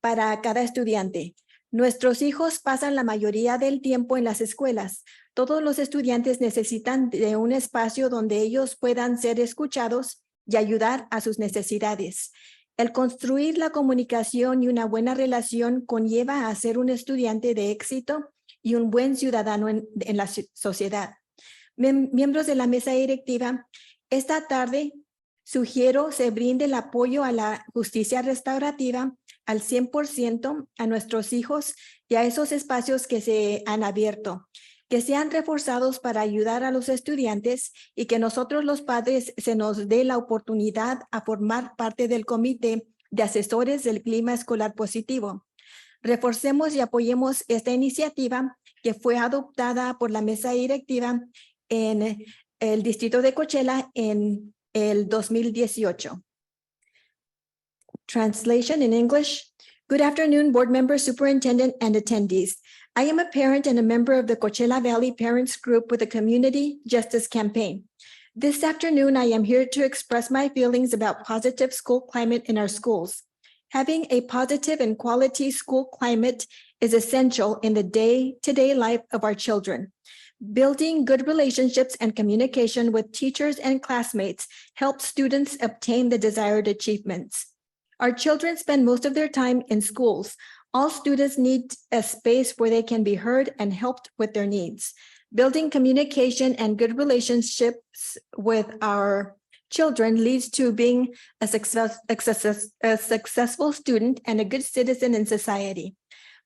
para cada estudiante. Nuestros hijos pasan la mayoría del tiempo en las escuelas. Todos los estudiantes necesitan de un espacio donde ellos puedan ser escuchados y ayudar a sus necesidades. El construir la comunicación y una buena relación conlleva a ser un estudiante de éxito y un buen ciudadano en la sociedad. Miembros de la mesa directiva, esta tarde sugiero se brinde el apoyo a la justicia restaurativa al 100% a nuestros hijos y a esos espacios que se han abierto, que sean reforzados para ayudar a los estudiantes y que nosotros los padres se nos dé la oportunidad a formar parte del comité de asesores del clima escolar positivo. Reforcemos y apoyemos esta iniciativa que fue adoptada por la mesa directiva en el distrito de Coachella en el 2018. Translation in English. Good afternoon, board members, superintendent, and attendees. I am a parent and a member of the Coachella Valley Parents Group with the Community Justice Campaign. This afternoon, I am here to express my feelings about positive school climate in our schools. Having a positive and quality school climate is essential in the day-to-day life of our children. Building good relationships and communication with teachers and classmates helps students obtain the desired achievements. Our children spend most of their time in schools. All students need a space where they can be heard and helped with their needs. Building communication and good relationships with our children leads to being a successful student and a good citizen in society.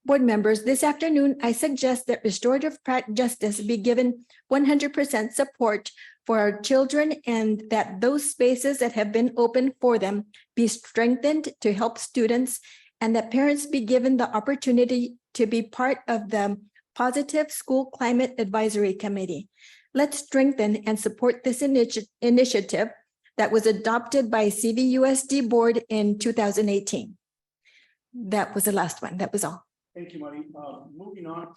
Board members, this afternoon, I suggest that restorative justice be given 100% support for our children and that those spaces that have been opened for them be strengthened to help students and that parents be given the opportunity to be part of the Positive School Climate Advisory Committee. Let's strengthen and support this initiative that was adopted by CVUSD board in 2018. That was the last one. That was all. thank you, Mari. Moving on.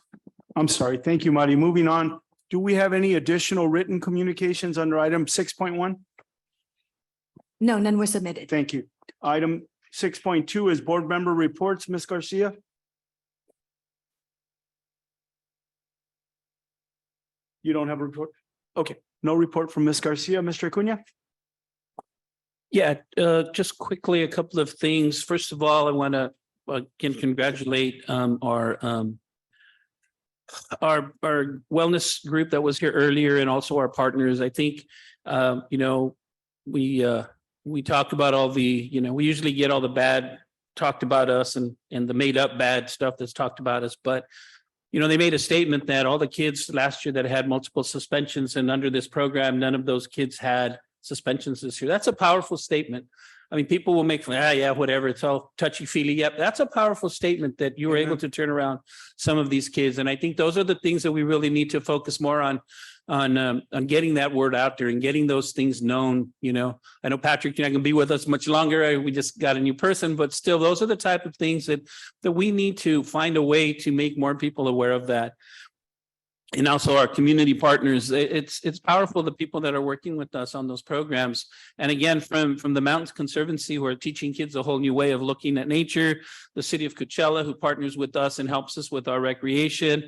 I'm sorry. Thank you, Mari. Moving on. Do we have any additional written communications under item 6.1? No, none were submitted. Thank you. Item 6.2 is board member reports. Ms. Garcia. You don't have a report? Okay, no report from Ms. Garcia. Mr. Acuna? Yeah, just quickly, a couple of things. First of all, I want to again congratulate our our wellness group that was here earlier and also our partners. I think, you know, we talked about all the, you know, we usually get all the bad talked about us and the made up bad stuff that's talked about us. But, you know, they made a statement that all the kids last year that had multiple suspensions and under this program, none of those kids had suspensions this year. That's a powerful statement. I mean, people will make, yeah, whatever, it's all touchy feely. Yep, that's a powerful statement that you were able to turn around some of these kids. And I think those are the things that we really need to focus more on getting that word out there and getting those things known. You know, I know, Patrick, you're not going to be with us much longer. We just got a new person, but still, those are the type of things that we need to find a way to make more people aware of that. And also our community partners. It's powerful, the people that are working with us on those programs. And again, from the Mountains Conservancy, who are teaching kids a whole new way of looking at nature, the city of Coachella, who partners with us and helps us with our recreation,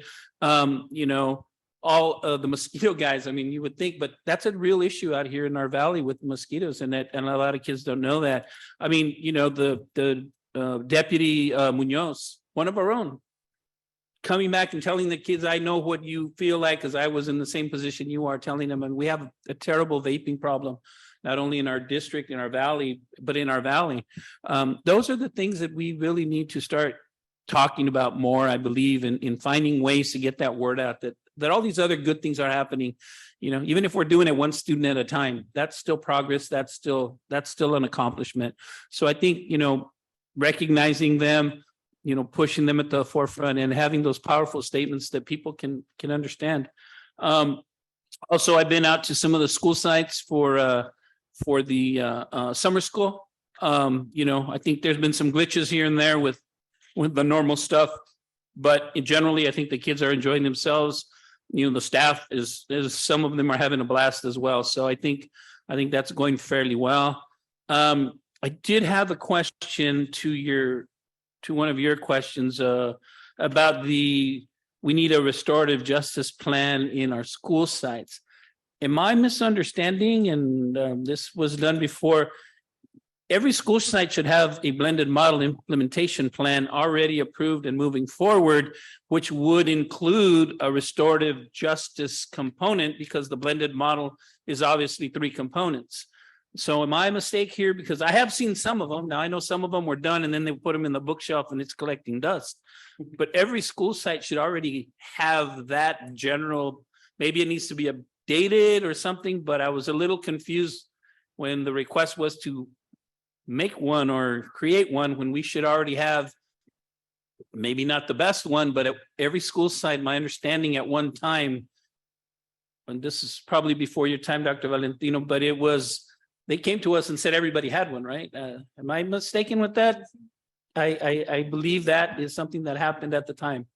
you know, all of the mosquito guys. I mean, you would think, but that's a real issue out here in our valley with mosquitoes, and a lot of kids don't know that. I mean, you know, the Deputy Munoz, one of our own, coming back and telling the kids, I know what you feel like, because I was in the same position you are, telling them, and we have a terrible vaping problem, not only in our district, in our valley, but in our valley. Those are the things that we really need to start talking about more, I believe, in finding ways to get that word out, that all these other good things are happening. You know, even if we're doing it one student at a time, that's still progress. That's still an accomplishment. So I think, you know, recognizing them, you know, pushing them at the forefront and having those powerful statements that people can understand. Also, I've been out to some of the school sites for the summer school. You know, I think there's been some glitches here and there with the normal stuff, but generally, I think the kids are enjoying themselves. You know, the staff is some of them are having a blast as well. So I think that's going fairly well. I did have a question to one of your questions about we need a restorative justice plan in our school sites. Am I misunderstanding? And this was done before. Every school site should have a blended model implementation plan already approved and moving forward, which would include a restorative justice component, because the blended model is obviously 3 components. So am I a mistake here? Because I have seen some of them. Now, I know some of them were done and then they put them in the bookshelf and it's collecting dust. But every school site should already have that general, maybe it needs to be updated or something, but I was a little confused when the request was to make one or create one, when we should already have, maybe not the best one, but at every school site, my understanding at one time, and this is probably before your time, Dr. Valentino, but they came to us and said everybody had one, right? Am I mistaken with that? I believe that is something that happened at the time.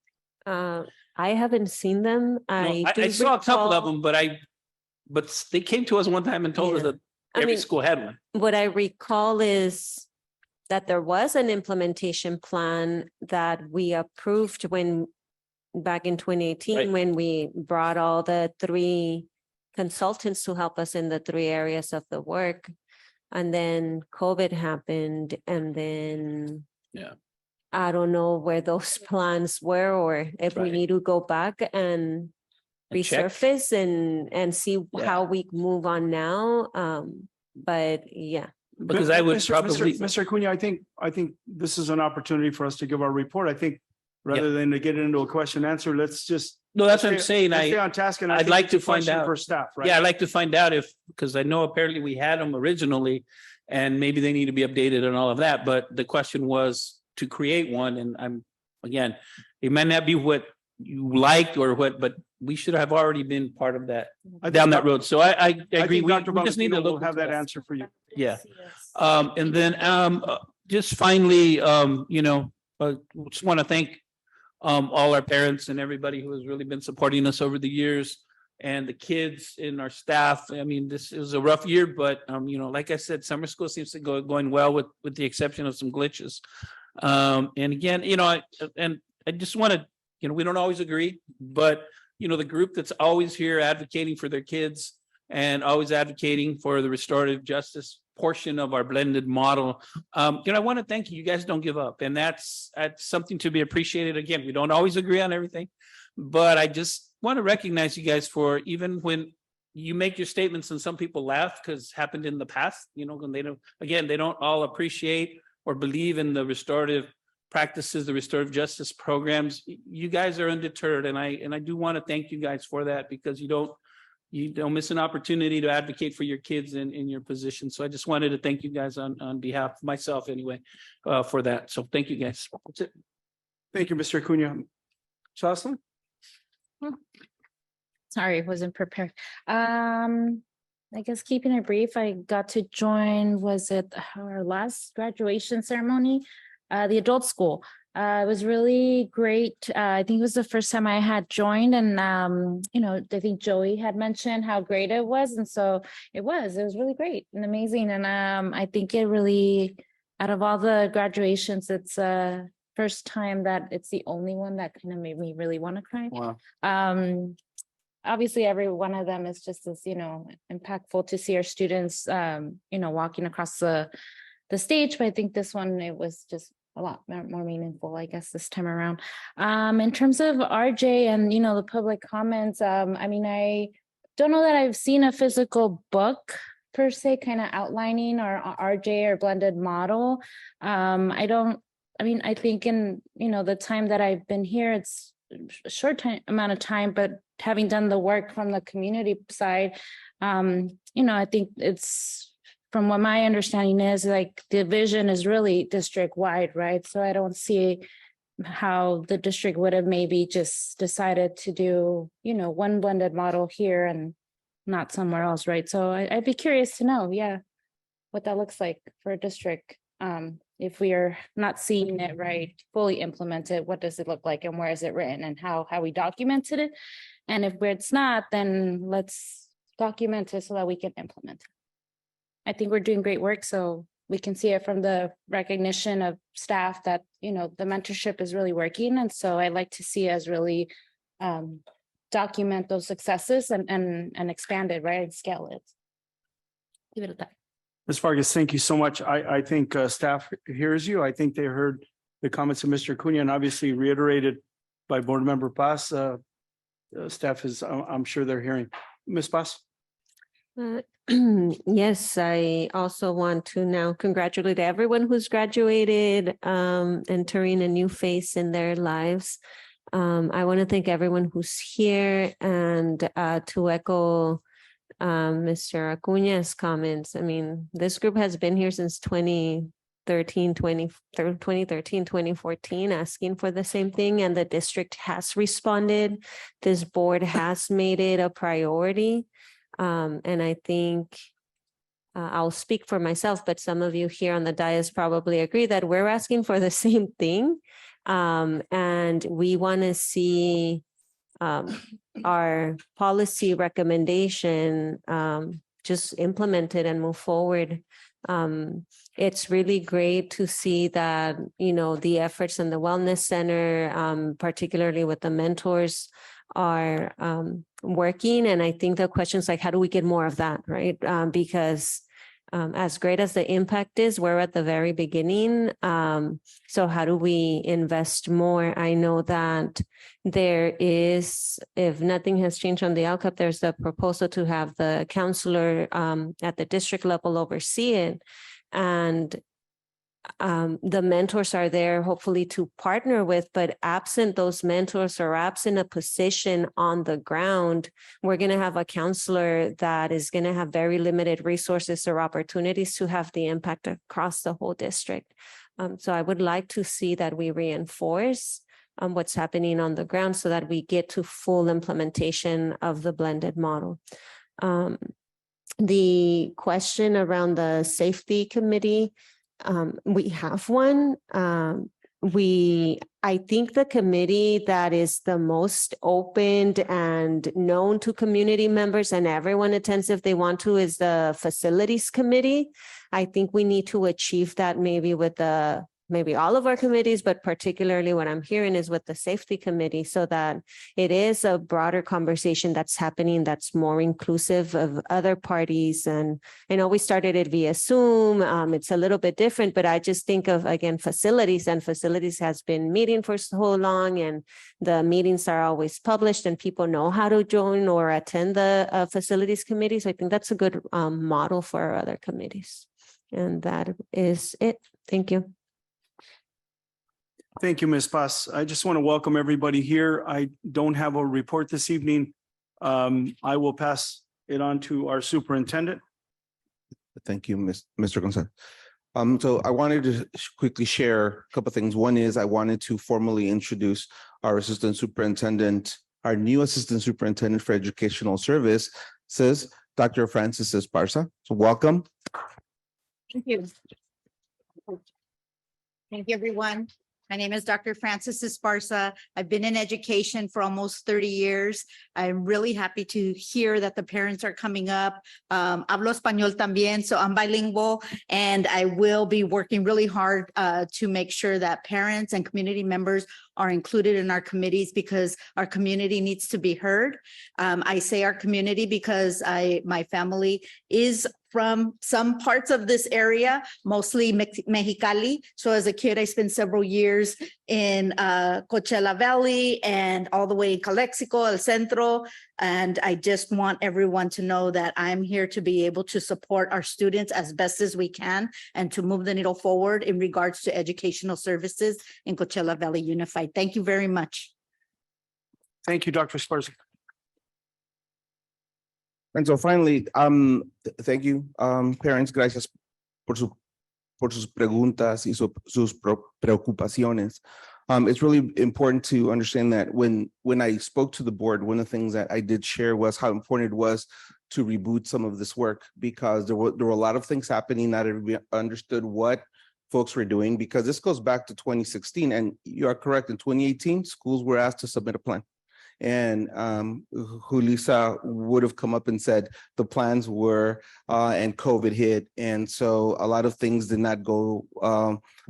I haven't seen them. I saw a couple of them, but they came to us one time and told us that every school had one. What I recall is that there was an implementation plan that we approved back in 2018, Right. when we brought all the 3 consultants to help us in the 3 areas of the work. And then COVID happened, and then I don't know where those plans were, or if we Right. need to go back and And check. resurface and see how we move on now. But yeah. Because I would Mr. probably. Mr. Acuna, I think this is an opportunity for us to give our report. I think rather than to get into a question answer, let's just. No, that's what I'm let's saying. stay on task, and I I'd think like it's a to find question out. for staff, right? Yeah, I'd like to find out because I know apparently we had them originally and maybe they need to be updated and all of that. But the question was to create one. And again, it might not be what you liked or but we should have already been part of that down that road. So I agree. think We Dr. just need to Valentino look will have into that answer for you. Yeah. And then just finally, you know, just want to thank all our parents and everybody who has really been supporting us over the years, and the kids and our staff. I mean, this is a rough year, but you know, like I said, summer school seems to going well with the exception of some glitches. And again, you know, I just want to, you know, we don't always agree, but you know, the group that's always here advocating for their kids and always advocating for the restorative justice portion of our blended model. You know, I want to thank you. You guys don't give up, and that's something to be appreciated. Again, we don't always agree on everything, But I just want to recognize you guys for even when you make your statements and some people laugh because happened in the past, you know, when they don't all appreciate or believe in the restorative practices, the restorative justice programs. You guys are undeterred. And I do want to thank you guys for that, because you don't miss an opportunity to advocate for your kids in your position. So I just wanted to thank you guys on behalf of myself anyway, for that. So thank you guys. That's it. Thank you, Mr. Acuna. Jocelyn? Sorry, wasn't prepared. I guess keeping it brief, I got to join, was it our last graduation ceremony? The adult school. It was really great. I think it was the first time I had joined, and you know, I think Joey had mentioned how great it was. And so it was really great and amazing. And I think it really, out of all the graduations, it's first time that it's the only one that kind of made me really want to cry. Wow. Obviously every one of them is just as, you know, impactful to see our students, you know, walking across the stage. But I think this one, it was just a lot more meaningful, I guess, this time around. In terms of RJ and, you know, the public comments, I mean, I don't know that I've seen a physical book per se kind of outlining our RJ or blended model. I think in, you know, the time that I've been here, it's a short amount of time, but having done the work from the community side, you know, I think it's, from what my understanding is, like the vision is really district wide, right? So I don't see how the district would have maybe just decided to do, you know, one blended model here and not somewhere else, right? So I'd be curious to know, yeah, what that looks like for a district. If we are not seeing it right, fully implemented, what does it look like and where is it written and how we documented it? And if it's not, then let's document it so that we can implement it. I think we're doing great work, so we can see it from the recognition of staff that, you know, the mentorship is really working. And so I like to see us really document those successes and expand it, right, and scale it. Leave it at that. Ms. Vargas, thank you so much. I think staff hears you. I think they heard the comments of Mr. Acuna, and obviously reiterated by Board Member Paz. Staff is, I'm sure they're hearing. Ms. Paz? Yes, I also want to now congratulate everyone who's graduated, entering a new phase in their lives. I want to thank everyone who's here, and to echo Mr. Acuna's comments. I mean, this group has been here since 2013, 2014, asking for the same thing, and the district has responded. This board has made it a priority. And I think I'll speak for myself, but some of you here on the dais probably agree that we're asking for the same thing. And we want to see our policy recommendation just implemented and move forward. It's really great to see that, you know, the efforts in the Wellness Center, particularly with the mentors, are working. And I think the questions like, how do we get more of that, right? Because as great as the impact is, we're at the very beginning. So how do we invest more? I know that there is, if nothing has changed on the LCAP, there's the proposal to have the counselor at the district level oversee it. And the mentors are there hopefully to partner with, but absent those mentors or absent a position on the ground, we're going to have a counselor that is going to have very limited resources or opportunities to have the impact across the whole district. So I would like to see that we reinforce what's happening on the ground so that we get to full implementation of the blended model. The question around the safety committee, we have one. I think the committee that is the most opened and known to community members, and everyone attends if they want to, is the facilities committee. I think we need to achieve that maybe with the maybe all of our committees, but particularly what I'm hearing is with the safety committee, so that it is a broader conversation that's happening, that's more inclusive of other parties. And I know we started it via Zoom. It's a little bit different, but I just think of, again, facilities, and facilities has been meeting for so long, and the meetings are always published and people know how to join or attend the facilities committee. So I think that's a good model for our other committees. And that is it. Thank you. Thank you, Ms. Paz. I just want to welcome everybody here. I don't have a report this evening. I will pass it on to our superintendent. Thank you, Mr. Gonzalez. So I wanted to quickly share a couple of things. One is I wanted to formally introduce our assistant superintendent, our new assistant superintendent for educational services, Dr. Francis Esparza. So welcome. Thank you. Thank you, everyone. My name is Dr. Francis Esparza. I've been in education for almost 30 years. I'm really happy to hear that the parents are coming up. Hablo español también, so I'm bilingual, and I will be working really hard to make sure that parents and community members are included in our committees, because our community needs to be heard. I say our community because my family is from some parts of this area, mostly Mexicali. So as a kid, I spent several years in Coachella Valley and all the way in Calexico, El Centro. And I just want everyone to know that I'm here to be able to support our students as best as we can and to move the needle forward in regards to educational services in Coachella Valley Unified. Thank you very much. Thank you, Dr. Esparza. And so finally, thank you, parents. Gracias por sus preguntas y sus preocupaciones. It's really important to understand that when I spoke to the board, one of the things that I did share was how important it was to reboot some of this work, because there were a lot of things happening. Not everybody understood what folks were doing, because this goes back to 2016. And you are correct, in 2018, schools were asked to submit a plan. And Julissa would have come up and said the plans were, and COVID hit. And so a lot of things did not go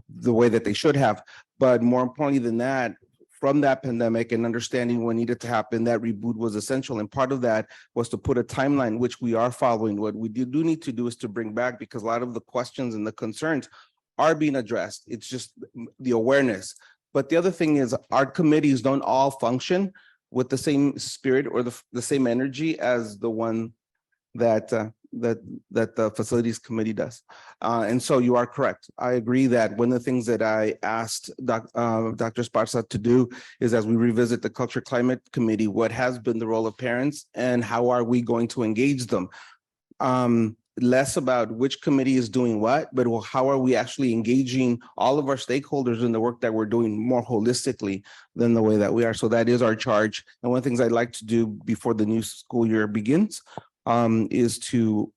the way that they should have. But more importantly than that, from that pandemic and understanding what needed to happen, that reboot was essential. And part of that was to put a timeline, which we are following. What we do need to do is to bring back, because a lot of the questions and the concerns are being addressed. It's just the awareness. But the other thing is, our committees don't all function with the same spirit or the same energy as the one that the facilities committee does. And so you are correct. I agree that one of the things that I asked Dr. Esparza to do is, as we revisit the Culture Climate Committee, what has been the role of parents and how are we going to engage them? Less about which committee is doing what, but how are we actually engaging all of our stakeholders in the work that we're doing more holistically than the way that we are. So that is our charge. And one of the things I'd like to do before the new school year begins is to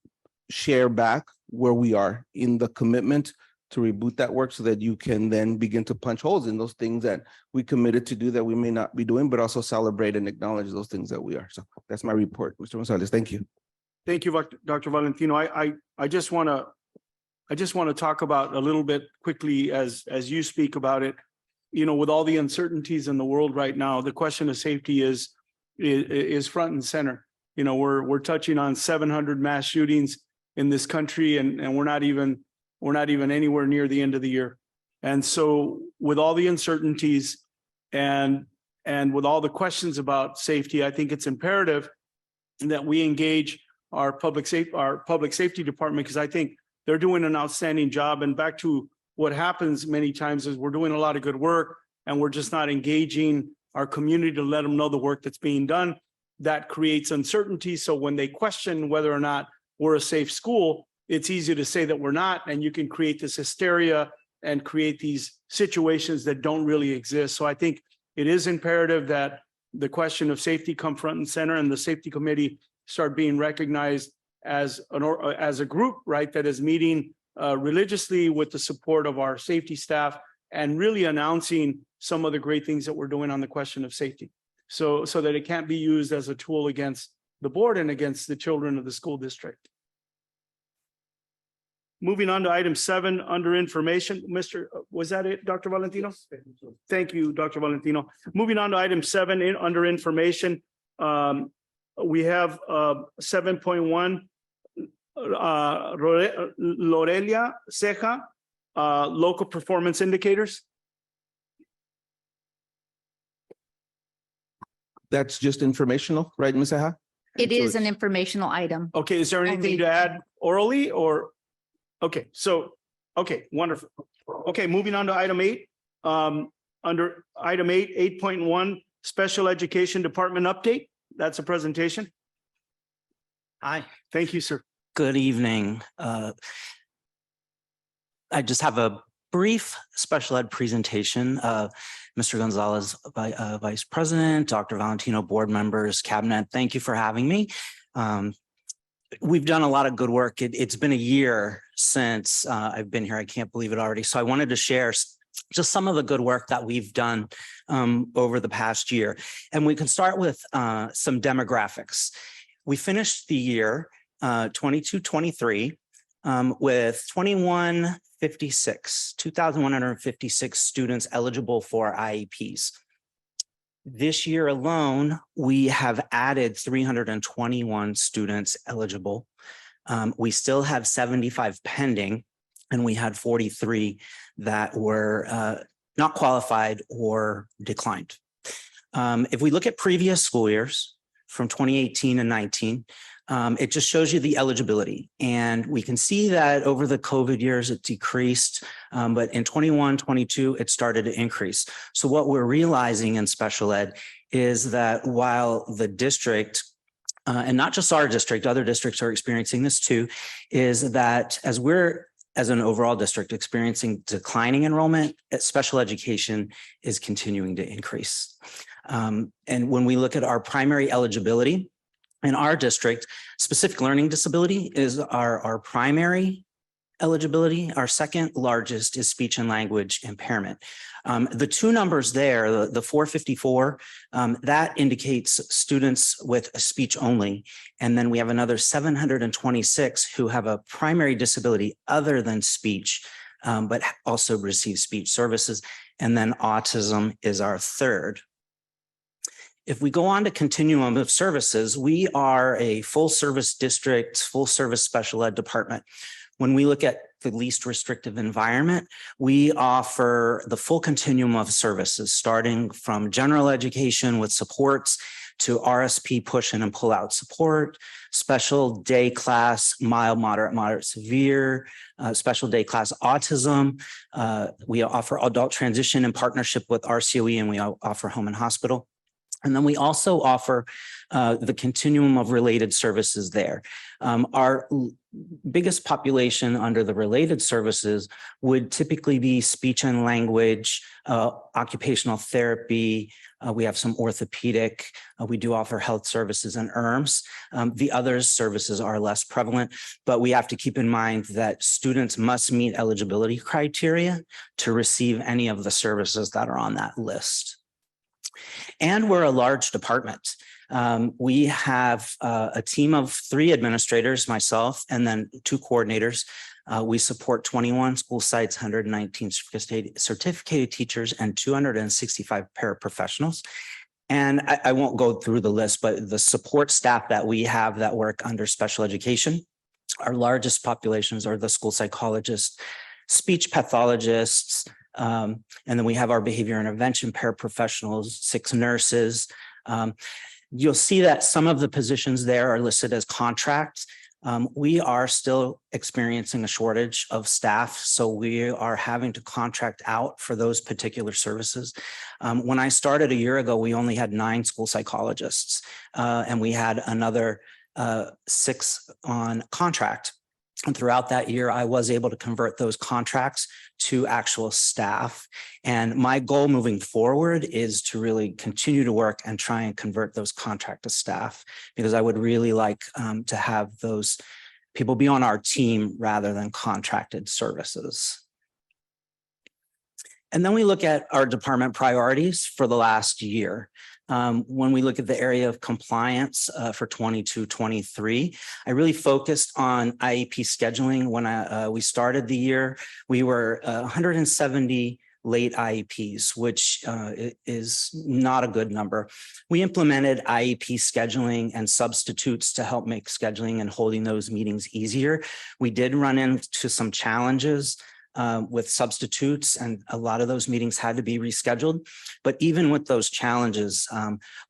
share back where we are in the commitment to reboot that work, so that you can then begin to punch holes in those things that we committed to do that we may not be doing, but also celebrate and acknowledge those things that we are. So that's my report, Mr. Gonzalez. Thank you. Thank you, Dr. Valentino. I just want to talk about a little bit quickly as you speak about it. You know, with all the uncertainties in the world right now, the question of safety is front and center. You know, we're touching on 700 mass shootings in this country, and we're not even anywhere near the end of the year. And so, with all the uncertainties and with all the questions about safety, I think it's imperative that we engage our public safety department, because I think they're doing an outstanding job. And back to what happens many times is we're doing a lot of good work and we're just not engaging our community to let them know the work that's being done. That creates uncertainty. So when they question whether or not we're a safe school, it's easy to say that we're not, and you can create this hysteria and create these situations that don't really exist. So I think it is imperative that the question of safety come front and center, and the safety committee start being recognized as a group, right, that is meeting religiously with the support of our safety staff and really announcing some of the great things that we're doing on the question of safety, so that it can't be used as a tool against the board and against the children of the school district. Moving on to item 7 under information, was that it, Dr. Valentino? Thank you, Dr. Valentino. Moving on to item 7 under information. We have 7.1. Lorelia Ceja, local performance indicators. That's just informational, right, Ms. Ceja? It is an informational item. Okay, is there anything to add orally or? Okay, so, okay, wonderful. Okay, moving on to item 8. Under item 8, 8.1, Special Education Department update. That's a presentation. Hi. Thank you, sir. Good evening. I just have a brief special ed presentation. Mr. Gonzalez, Vice President, Dr. Valentino, board members, cabinet, thank you for having me. We've done a lot of good work. It's been a year since I've been here. I can't believe it already. So I wanted to share just some of the good work that we've done over the past year. And we can start with some demographics. We finished the year 22-23 with 2,156 students eligible for IEPs. This year alone, we have added 321 students eligible. We still have 75 pending, and we had 43 that were not qualified or declined. If we look at previous school years from 2018 and 19, it just shows you the eligibility. And we can see that over the COVID years, it decreased, but in 21, 22, it started to increase. So what we're realizing in special ed is that while the district, and not just our district, other districts are experiencing this too, is that as an overall district experiencing declining enrollment, special education is continuing to increase. And when we look at our primary eligibility, in our district, specific learning disability is our primary eligibility. Our second largest is speech and language impairment. The two numbers there, the 454, that indicates students with a speech only. And then we have another 726 who have a primary disability other than speech, but also receive speech services. And then autism is our third. If we go on to continuum of services, we are a full service district, full service special ed department. When we look at the least restrictive environment, we offer the full continuum of services, starting from general education with supports to RSP push in and pull out support, special day class, mild, moderate, severe, special day class autism. We offer adult transition in partnership with RCOE, and we offer home and hospital. And then we also offer the continuum of related services there. Our biggest population under the related services would typically be speech and language, occupational therapy. We have some orthopedic. We do offer health services and ERMs. The other services are less prevalent, but we have to keep in mind that students must meet eligibility criteria to receive any of the services that are on that list. And we're a large department. We have a team of 3 administrators, myself, and then 2 coordinators. We support 21 school sites, 119 certificated teachers, and 265 paraprofessionals. And I won't go through the list, but the support staff that we have that work under special education, our largest populations are the school psychologists, speech pathologists, and then we have our behavior intervention paraprofessionals, 6 nurses. You'll see that some of the positions there are listed as contracts. We are still experiencing a shortage of staff, so we are having to contract out for those particular services. When I started a year ago, we only had 9 school psychologists, and we had another 6 on contract. And throughout that year, I was able to convert those contracts to actual staff. And my goal moving forward is to really continue to work and try and convert those contract to staff, because I would really like to have those people be on our team rather than contracted services. And then we look at our department priorities for the last year. When we look at the area of compliance for 22-23, I really focused on IEP scheduling. When we started the year, we were 170 late IEPs, which is not a good number. We implemented IEP scheduling and substitutes to help make scheduling and holding those meetings easier. We did run into some challenges with substitutes, and a lot of those meetings had to be rescheduled. But even with those challenges,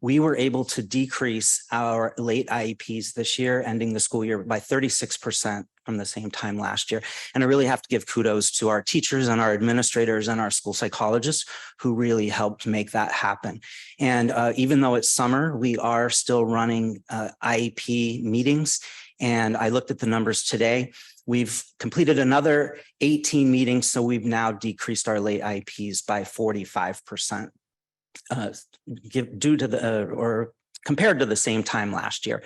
we were able to decrease our late IEPs this year, ending the school year by 36% from the same time last year. And I really have to give kudos to our teachers and our administrators and our school psychologists who really helped make that happen. And even though it's summer, we are still running IEP meetings. And I looked at the numbers today. We've completed another 18 meetings, so we've now decreased our late IEPs by 45%, due to the or compared to the same time last year.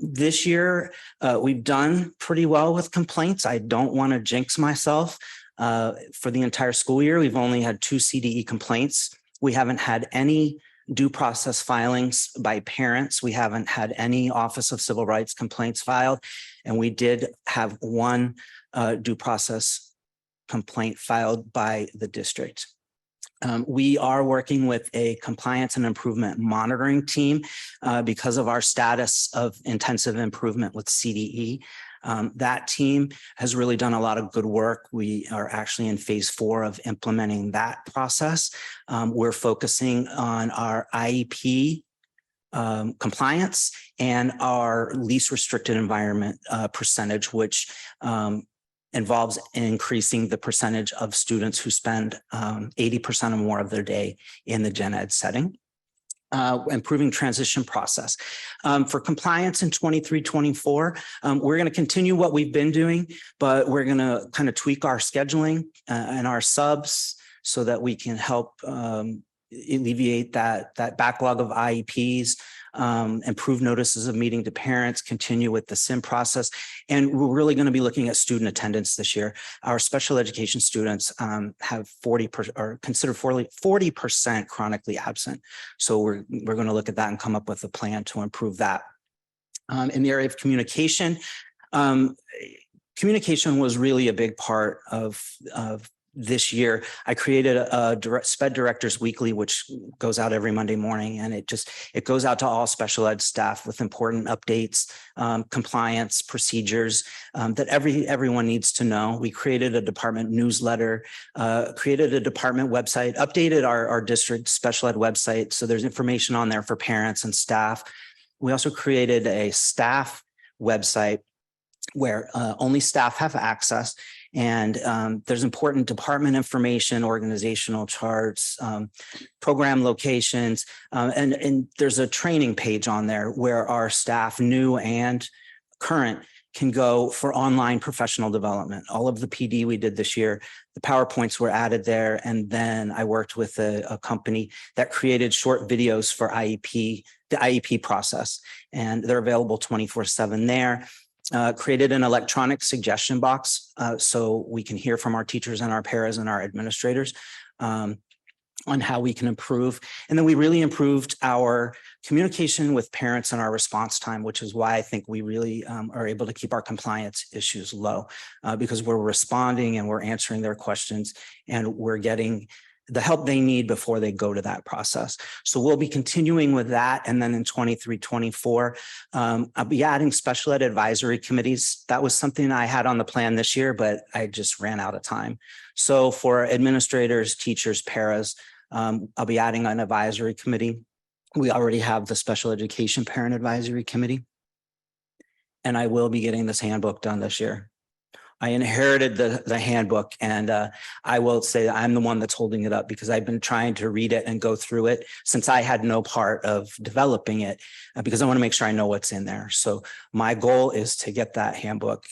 This year, we've done pretty well with complaints. I don't want to jinx myself. For the entire school year, we've only had 2 CDE complaints. We haven't had any due process filings by parents. We haven't had any Office of Civil Rights complaints filed, and we did have 1 due process complaint filed by the district. We are working with a compliance and improvement monitoring team because of our status of intensive improvement with CDE. That team has really done a lot of good work. We are actually in phase 4 of implementing that process. We're focusing on our IEP compliance and our least restricted environment percentage, which involves increasing the percentage of students who spend 80% or more of their day in the gen ed setting. Improving transition process. For compliance in 23-24, we're going to continue what we've been doing, but we're going to kind of tweak our scheduling and our subs so that we can help alleviate that backlog of IEPs, improve notices of meeting to parents, continue with the SIM process. And we're really going to be looking at student attendance this year. Our special education students have 40% or consider 40% chronically absent. So we're going to look at that and come up with a plan to improve that. In the area of communication, communication was really a big part of this year. I created a SPED Directors Weekly, which goes out every Monday morning, and it goes out to all special ed staff with important updates, compliance procedures that everyone needs to know. We created a department newsletter, created a department website, updated our district special ed website, so there's information on there for parents and staff. We also created a staff website where only staff have access. And there's important department information, organizational charts, program locations, and there's a training page on there where our staff, new and current, can go for online professional development. All of the PD we did this year, the PowerPoints were added there. And then I worked with a company that created short videos for IEP, the IEP process, and they're available 24/7 there. Created an electronic suggestion box so we can hear from our teachers and our paras and our administrators on how we can improve. And then we really improved our communication with parents and our response time, which is why I think we really are able to keep our compliance issues low because we're responding and we're answering their questions and we're getting the help they need before they go to that process. So we'll be continuing with that. And then in 23-24, I'll be adding special ed advisory committees. That was something I had on the plan this year, but I just ran out of time. So for administrators, teachers, paras, I'll be adding an advisory committee. We already have the special education parent advisory committee. And I will be getting this handbook done this year. I inherited the handbook, and I will say that I'm the one that's holding it up because I've been trying to read it and go through it since I had no part of developing it because I want to make sure I know what's in there. So my goal is to get that handbook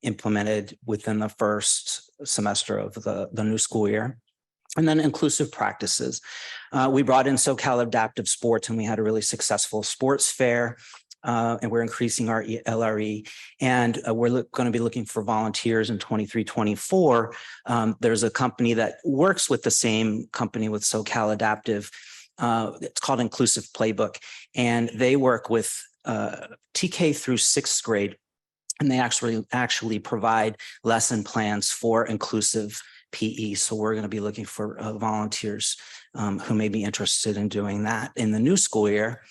implemented within the first semester of the new school year. And then inclusive practices. We brought in SoCal Adaptive Sports, and we had a really successful sports fair. And we're increasing our LRE, and we're going to be looking for volunteers in 23-24. There's a company that works with the same company with SoCal Adaptive It's called Inclusive Playbook, and they work with TK through sixth grade. And they actually provide lesson plans for inclusive PE. So we're going to be looking for volunteers who may be interested in doing that in the new school year.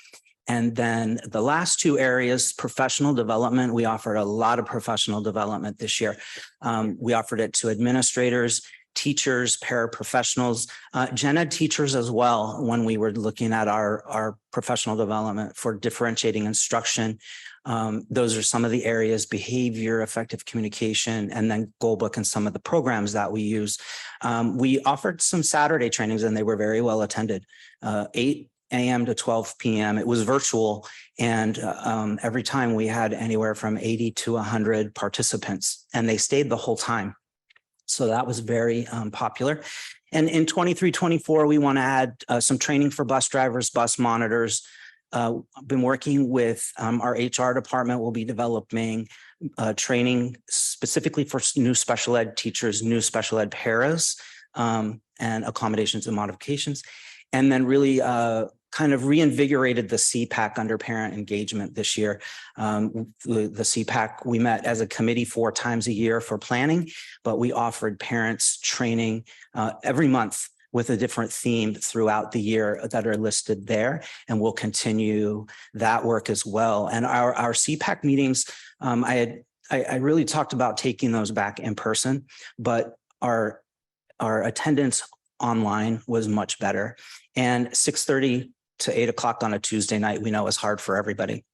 And then the last two areas, professional development, we offered a lot of professional development this year. We offered it to administrators, teachers, paraprofessionals, gen ed teachers as well, when we were looking at our professional development for differentiating instruction. Those are some of the areas: behavior, effective communication, and then Goalbook and some of the programs that we use. We offered some Saturday trainings and they were very well attended. 8 a.m. to 12 p.m. It was virtual, and every time we had anywhere from 80 to 100 participants, and they stayed the whole time. So that was very popular. And in 23-24, we want to add some training for bus drivers, bus monitors. I've been working with our HR department. We'll be developing training specifically for new special ed teachers, new special ed paras, and accommodations and modifications. And then really kind of reinvigorated the CPAC under parent engagement this year. The CPAC, we met as a committee 4 times a year for planning, but we offered parents training every month with a different theme throughout the year that are listed there. And we'll continue that work as well. And our CPAC meetings, I really talked about taking those back in person, but our attendance online was much better. And 6:30 to 8 o'clock on a Tuesday night, we know is hard for everybody.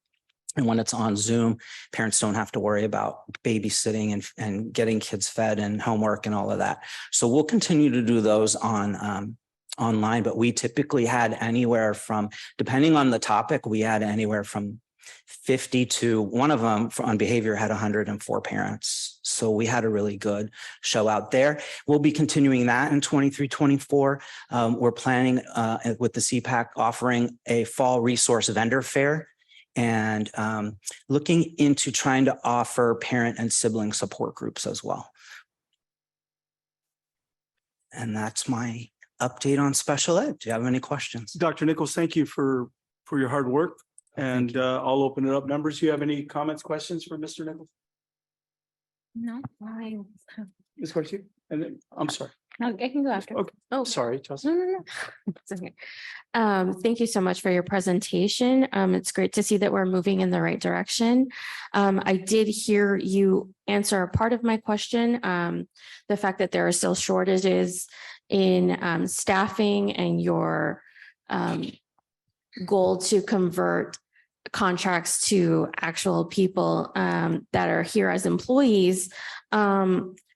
And when it's on Zoom, parents don't have to worry about babysitting and getting kids fed and homework and all of that. So we'll continue to do those on online, but we typically had anywhere from, depending on the topic, we had anywhere from 50 to, one of them on behavior had 104 parents. So we had a really good show out there. We'll be continuing that in 23-24. We're planning with the CPAC offering a fall resource vendor fair, and looking into trying to offer parent and sibling support groups as well. And that's my update on special ed. Do you have any questions? Dr. Nichols, thank you for your hard work. And I'll open it up. Members, you have any comments, questions for Mr. Nichols? No, I. Ms. Garcia? And then, I'm sorry. No, I can go after. Okay. Oh, sorry, Chelsea. No. It's okay. Thank you so much for your presentation. It's great to see that we're moving in the right direction. I did hear you answer a part of my question, the fact that there are still shortages in staffing and your goal to convert contracts to actual people that are here as employees.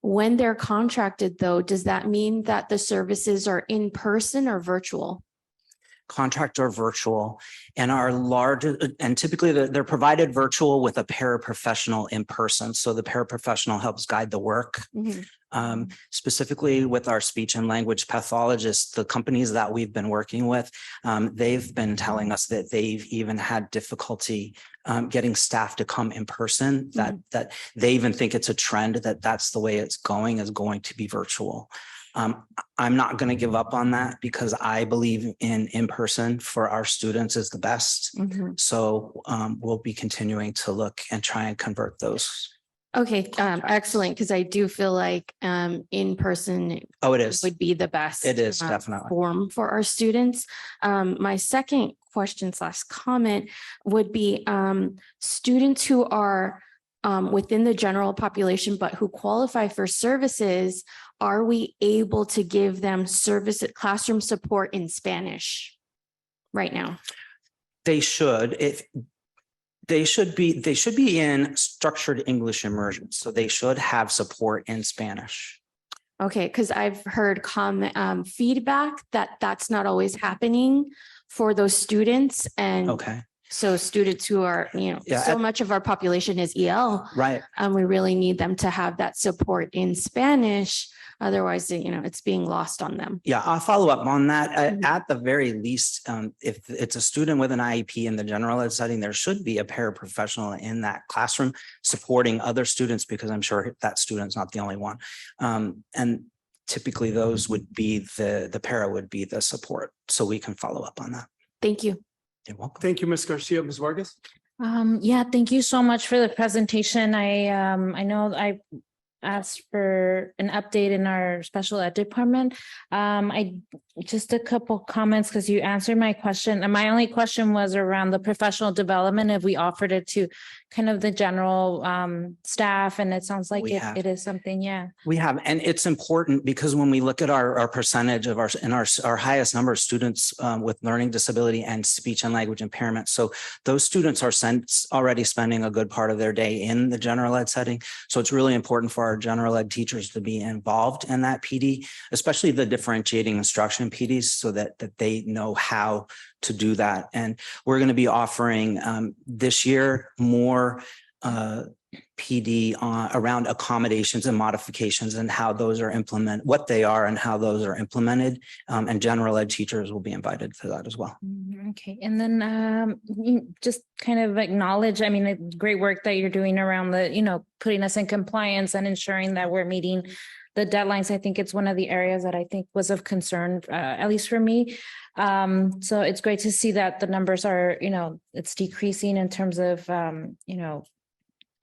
When they're contracted, though, does that mean that the services are in person or virtual? Contract or virtual, and and typically they're provided virtual with a paraprofessional in person. So the paraprofessional helps guide the work. Specifically with our speech and language pathologists, the companies that we've been working with, they've been telling us that they've even had difficulty getting staff to come in person, that they even think it's a trend that's the way it's going, is going to be virtual. I'm not going to give up on that because I believe in person for our students is the best. So we'll be continuing to look and try and convert those. Okay, excellent, because I do feel like in person it is would be the best. It is definitely form for our students. My second question / comment would be students who are within the general population, but who qualify for services. Are we able to give them classroom support in Spanish right now? They should. They should be in structured English immersion. So they should have support in Spanish. Okay, because I've heard feedback that that's not always happening for those students. And so students who are, so much of our population is EL. Right. And we really need them to have that support in Spanish. Otherwise, it's being lost on them. Yeah, I'll follow up on that. At the very least, if it's a student with an IEP in the general ed setting, there should be a paraprofessional in that classroom supporting other students, because I'm sure that student's not the only one. And typically those would be the para would be the support. So we can follow up on that. Thank you. You're welcome. Thank you, Ms. Garcia. Ms. Vargas? Yeah, thank you so much for the presentation. I know I asked for an update in our special ed department. I just a couple comments because you answered my question. And my only question was around the professional development, if we offered it to kind of the general staff, and it sounds like We have. it is something, yeah. We have, and it's important because when we look at our percentage of our highest number of students with learning disability and speech and language impairment. So those students are already spending a good part of their day in the general ed setting. So it's really important for our general ed teachers to be involved in that PD, especially the differentiating instruction PDs, so that they know how to do that. And we're going to be offering this year more PD around accommodations and modifications and how those are implemented, what they are and how those are implemented. And general ed teachers will be invited to that as well. Okay, and then just kind of acknowledge, I mean, the great work that you're doing around the, putting us in compliance and ensuring that we're meeting the deadlines. I think it's one of the areas that I think was of concern, at least for me. So it's great to see that the numbers are, it's decreasing in terms of,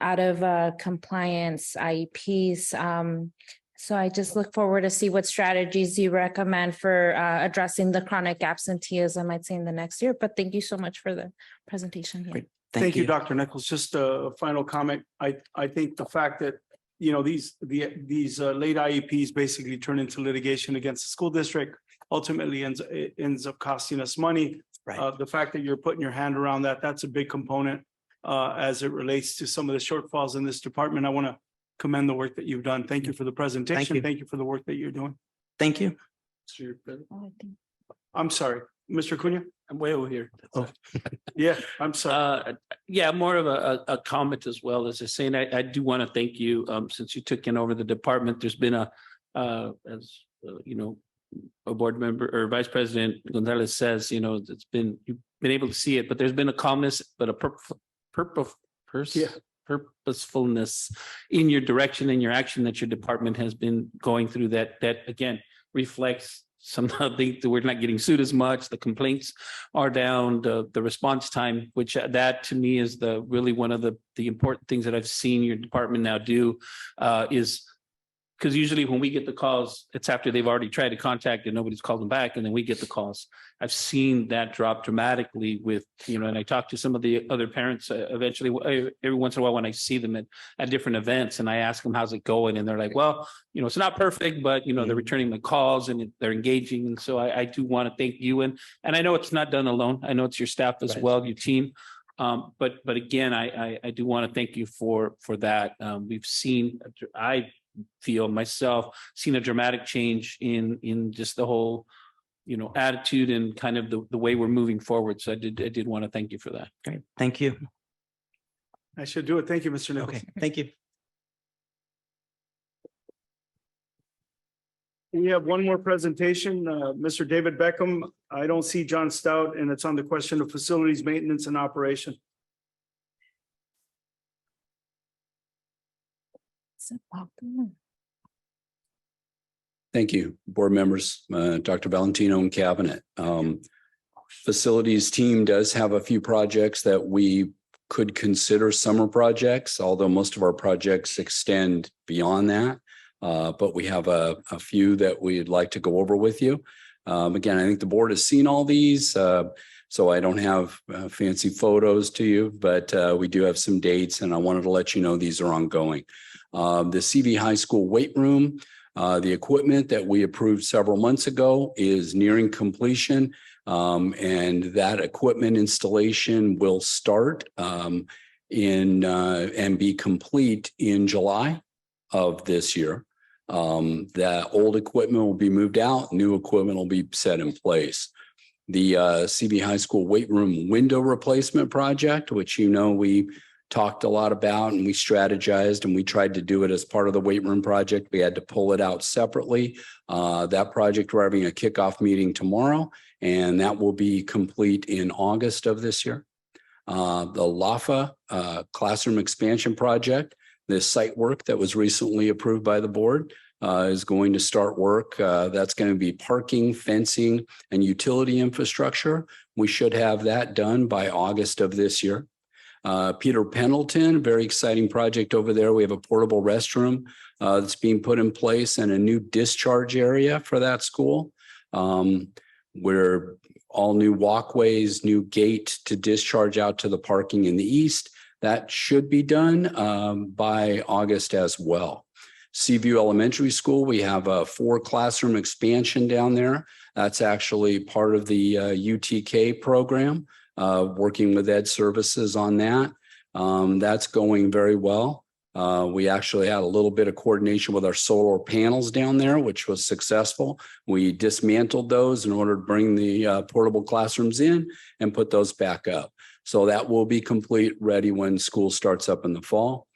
out of compliance IEPs. So I just look forward to see what strategies you recommend for addressing the chronic absenteeism, I'd say in the next year. But thank you so much for the presentation here. Thank you, Dr. Nichols. Just a final comment. I think the fact that, these late IEPs basically turn into litigation against the school district, ultimately ends up costing us money. Right. The fact that you're putting your hand around that, that's a big component as it relates to some of the shortfalls in this department. I want to commend the work that you've done. Thank you for the presentation. Thank you for the work that you're doing. Thank you. I'm sorry, Mr. Cunha. I'm way over here. Oh, yeah, I'm sorry. Yeah, more of a comment as well. As I was saying, I do want to thank you since you took in over the department. There's been a board member or Vice President Gonzalez says, it's been, you've been able to see it, but there's been a calmness, but a purposefulness in your direction and your action that your department has been going through that again reflects some of the we're not getting sued as much. The complaints are down, the response time, which that to me is really one of the important things that I've seen your department now do is because usually when we get the calls, it's after they've already tried to contact and nobody's called them back, and then we get the calls. I've seen that drop dramatically with, and I talk to some of the other parents eventually every once in a while when I see them at different events, and I ask them, how's it going? And they're like, well, it's not perfect, but they're returning my calls and they're engaging. And so I do want to thank you. And I know it's not done alone. I know it's your staff as well, your team. But again, I do want to thank you for that. We've seen, I feel myself seen a dramatic change in just the whole attitude and kind of the way we're moving forward. So I did want to thank you for that. Great. Thank you. I should do it. Thank you, Mr. Nichols. Okay. Thank you. We have one more presentation, Mr. David Beckham. I don't see John Stout, and it's on the question of facilities maintenance and operation. Thank you, board members, Dr. Valentino and cabinet. Facilities team does have a few projects that we could consider summer projects, although most of our projects extend beyond that. But we have a few that we'd like to go over with you. Again, I think the board has seen all these, so I don't have fancy photos to you, but we do have some dates, and I wanted to let you know these are ongoing. The CV High School weight room, the equipment that we approved several months ago is nearing completion, and that equipment installation will start and be complete in July of this year. That old equipment will be moved out, new equipment will be set in place. The CV High School weight room window replacement project, which we talked a lot about and we strategized and we tried to do it as part of the weight room project. We had to pull it out separately. That project, we're having a kickoff meeting tomorrow, and that will be complete in August of this year. The LAFA classroom expansion project, this site work that was recently approved by the board, is going to start work. That's going to be parking, fencing, and utility infrastructure. We should have that done by August of this year. Peter Pendleton, very exciting project over there. We have a portable restroom that's being put in place and a new discharge area for that school. Where all new walkways, new gate to discharge out to the parking in the east. That should be done by August as well. Seaview Elementary School, we have a 4 classroom expansion down there. That's actually part of the UTK program, working with Ed Services on that. That's going very well. We actually had a little bit of coordination with our solar panels down there, which was successful. We dismantled those in order to bring the portable classrooms in and put those back up. So that will be complete, ready when school starts up in the fall.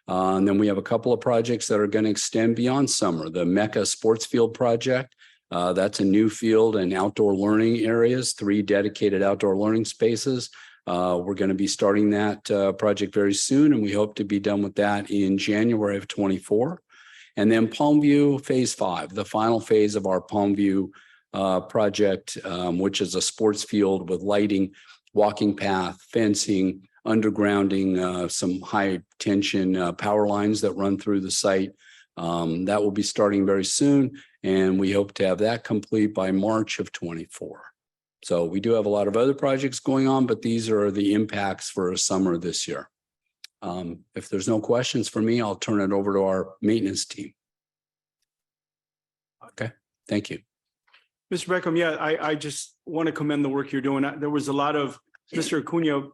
And then we have a couple of projects that are going to extend beyond summer. The Mecca Sports Field project, that's a new field and outdoor learning areas, 3 dedicated outdoor learning spaces. We're going to be starting that project very soon, and we hope to be done with that in January of 24. And then Palmview Phase 5, the final phase of our Palmview project, which is a sports field with lighting, walking path, fencing, undergrounding, some high tension power lines that run through the site. That will be starting very soon, and we hope to have that complete by March of 24. So we do have a lot of other projects going on, but these are the impacts for summer this year. If there's no questions for me, I'll turn it over to our maintenance team. Okay, thank you. Mr. Beckham, yeah, I just want to commend the work you're doing. There was a lot of, Mr. Acuna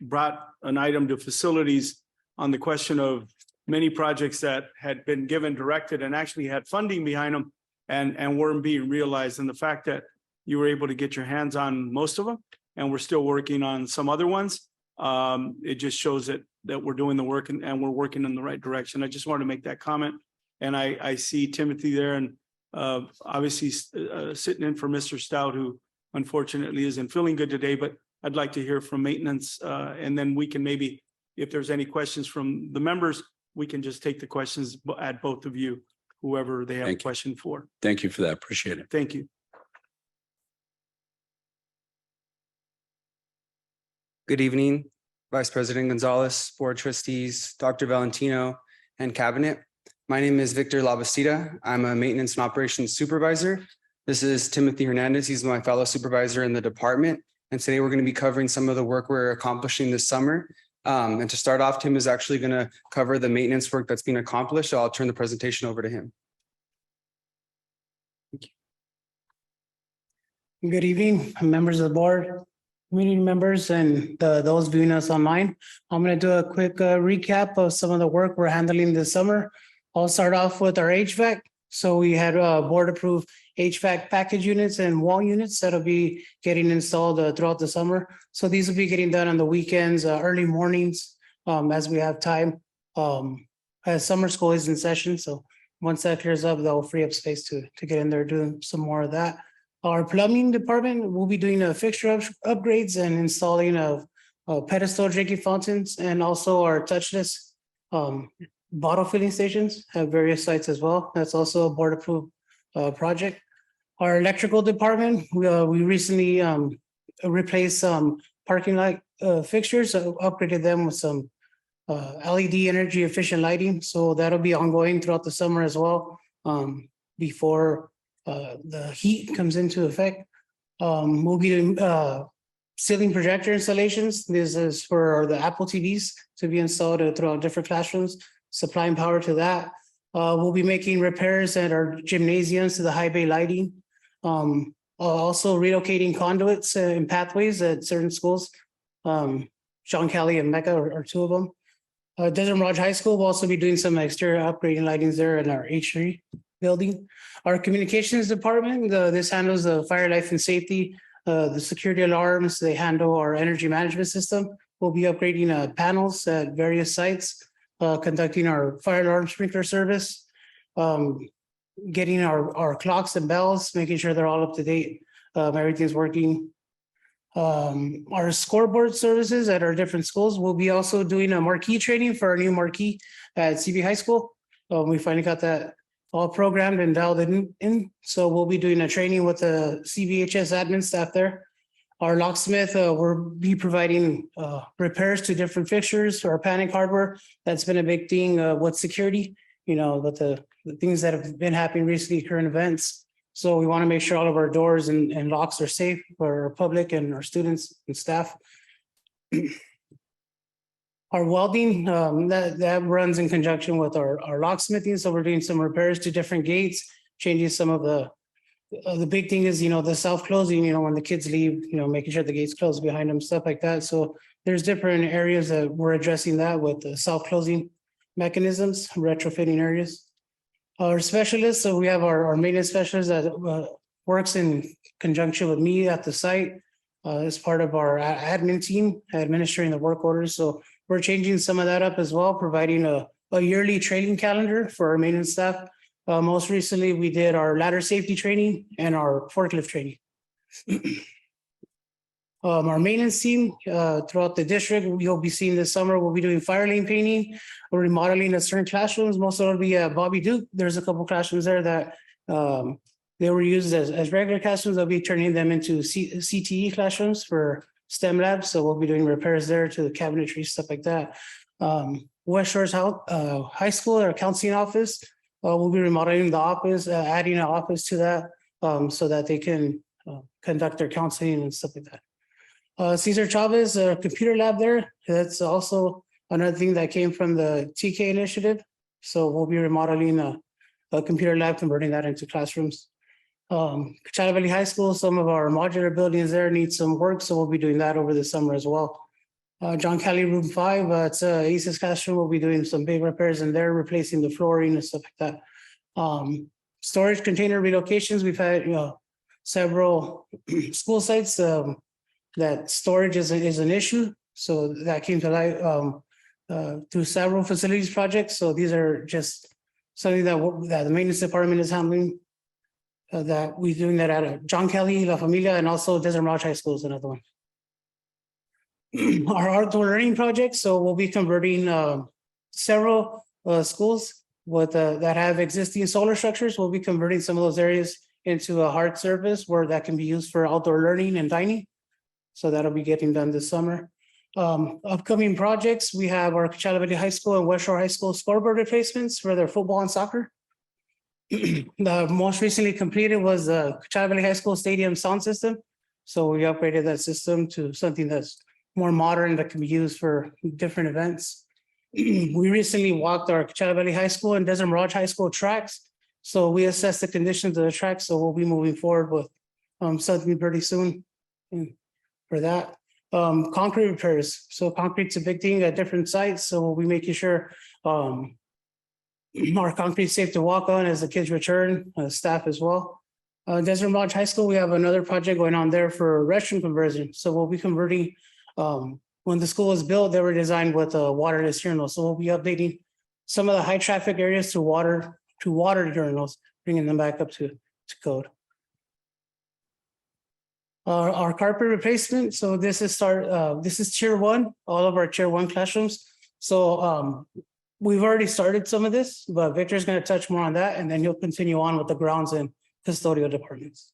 brought an item to facilities on the question of many projects that had been given, directed, and actually had funding behind them and weren't being realized. And the fact that you were able to get your hands on most of them, and we're still working on some other ones. It just shows that we're doing the work and we're working in the right direction. I just wanted to make that comment. And I see Timothy there, and obviously sitting in for Mr. Stout, who unfortunately isn't feeling good today, but I'd like to hear from maintenance. And then we can maybe, if there's any questions from the members, we can just take the questions at both of you, whoever they have a question for. Thank you for that. Appreciate it. Thank you. Good evening, Vice President Gonzalez, Board Trustees, Dr. Valentino, and Cabinet. My name is Victor Labastida. I'm a Maintenance and Operations Supervisor. This is Timothy Hernandez. He's my fellow supervisor in the department. And today we're going to be covering some of the work we're accomplishing this summer. And to start off, Tim is actually going to cover the maintenance work that's being accomplished. So I'll turn the presentation over to him. Good evening, members of the board, community members, and those viewing us online. I'm going to do a quick recap of some of the work we're handling this summer. I'll start off with our HVAC. So we had board approved HVAC package units and wall units that'll be getting installed throughout the summer. So these will be getting done on the weekends, early mornings, as we have time, as summer school is in session. So once that clears up, they'll free up space to get in there doing some more of that. Our plumbing department will be doing fixture upgrades and installing of pedestal drinking fountains, and also our touchless bottle filling stations at various sites as well. That's also a board approved project. Our electrical department, we recently replaced some parking lot fixtures, upgraded them with some LED energy efficient lighting. So that'll be ongoing throughout the summer as well, before the heat comes into effect. We'll be doing ceiling projector installations. This is for the Apple TVs to be installed throughout different classrooms, supplying power to that. We'll be making repairs at our gymnasiums to the high bay lighting. Also relocating conduits and pathways at certain schools. John Kelly and Mecca are two of them. Desert Mirage High School will also be doing some exterior upgrading lightings there in our H3 building. Our communications department, this handles the fire, life, and safety, the security alarms. They handle our energy management system. We'll be upgrading panels at various sites, conducting our fire alarm sprinkler service, getting our clocks and bells, making sure they're all up to date. Everything's working. Our scoreboard services at our different schools. We'll be also doing a marquee training for our new marquee at CB High School. We finally got that all programmed and dialed in. So we'll be doing a training with the CVHS admin staff there. Our locksmith, we'll be providing repairs to different fixtures or panic hardware. That's been a big thing with security, with the things that have been happening recently, current events. So we want to make sure all of our doors and locks are safe for our public and our students and staff. Our welding, that runs in conjunction with our locksmithing. So we're doing some repairs to different gates, changing some of the big thing is, the self-closing, when the kids leave, making sure the gates close behind them, stuff like that. So there's different areas that we're addressing that with the self-closing mechanisms, retrofitting areas. Our specialists, so we have our maintenance specialist that works in conjunction with me at the site as part of our admin team, administering the work orders. So we're changing some of that up as well, providing a yearly training calendar for our maintenance staff. Most recently, we did our ladder safety training and our forklift training. Our maintenance team throughout the district, you'll be seeing this summer, we'll be doing fire lane painting. We're remodeling certain classrooms. Most of it will be at Bobby Duke. There's a couple classrooms there that they were used as regular classrooms. They'll be turning them into CTE classrooms for STEM labs. So we'll be doing repairs there to the cabinetry, stuff like that. West Shores High School, our counseling office, we'll be remodeling the office, adding an office to that so that they can conduct their counseling and stuff like that. Cesar Chavez, computer lab there. That's also another thing that came from the TK initiative. So we'll be remodeling a computer lab, converting that into classrooms. Coachella Valley High School, some of our modular buildings there need some work. So we'll be doing that over the summer as well. John Kelly Room 5, it's ACES classroom. We'll be doing some big repairs in there, replacing the flooring and stuff like that. Storage container relocations. We've had several school sites that storage is an issue. So that came to light through several facilities projects. So these are just something that the maintenance department is handling. That we're doing that at John Kelly, La Familia, and also Desert Mirage High School is another one. Our outdoor learning project. So we'll be converting several schools with that have existing solar structures. We'll be converting some of those areas into a hard surface where that can be used for outdoor learning and dining. So that'll be getting done this summer. Upcoming projects, we have our Coachella Valley High School and West Shore High School scoreboard replacements for their football and soccer. The most recently completed was the Coachella Valley High School Stadium sound system. So we upgraded that system to something that's more modern that can be used for different events. We recently walked our Coachella Valley High School and Desert Mirage High School tracks. So we assessed the conditions of the tracks. So we'll be moving forward with something pretty soon for that. Concrete repairs. So concrete's a big thing at different sites. So we'll be making sure our concrete's safe to walk on as the kids return, staff as well. Desert Mirage High School, we have another project going on there for restroom conversion. So we'll be converting, when the school was built, they were designed with waterless urinals. So we'll be updating some of the high traffic areas to water urinals, bringing them back up to code. Our carpet replacement. So this is tier 1, all of our tier 1 classrooms. So we've already started some of this, but Victor's going to touch more on that, and then he'll continue on with the grounds and custodial departments.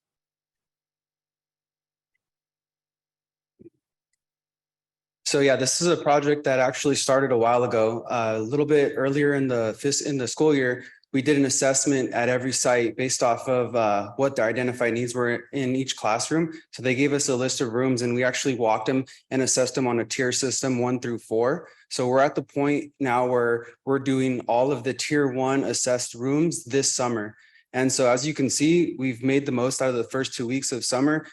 So yeah, this is a project that actually started a while ago. A little bit earlier in the school year, we did an assessment at every site based off of what their identified needs were in each classroom. So they gave us a list of rooms, and we actually walked them and assessed them on a tier system 1 through 4. So we're at the point now where we're doing all of the tier 1 assessed rooms this summer. And so as you can see, we've made the most out of the first 2 weeks of summer.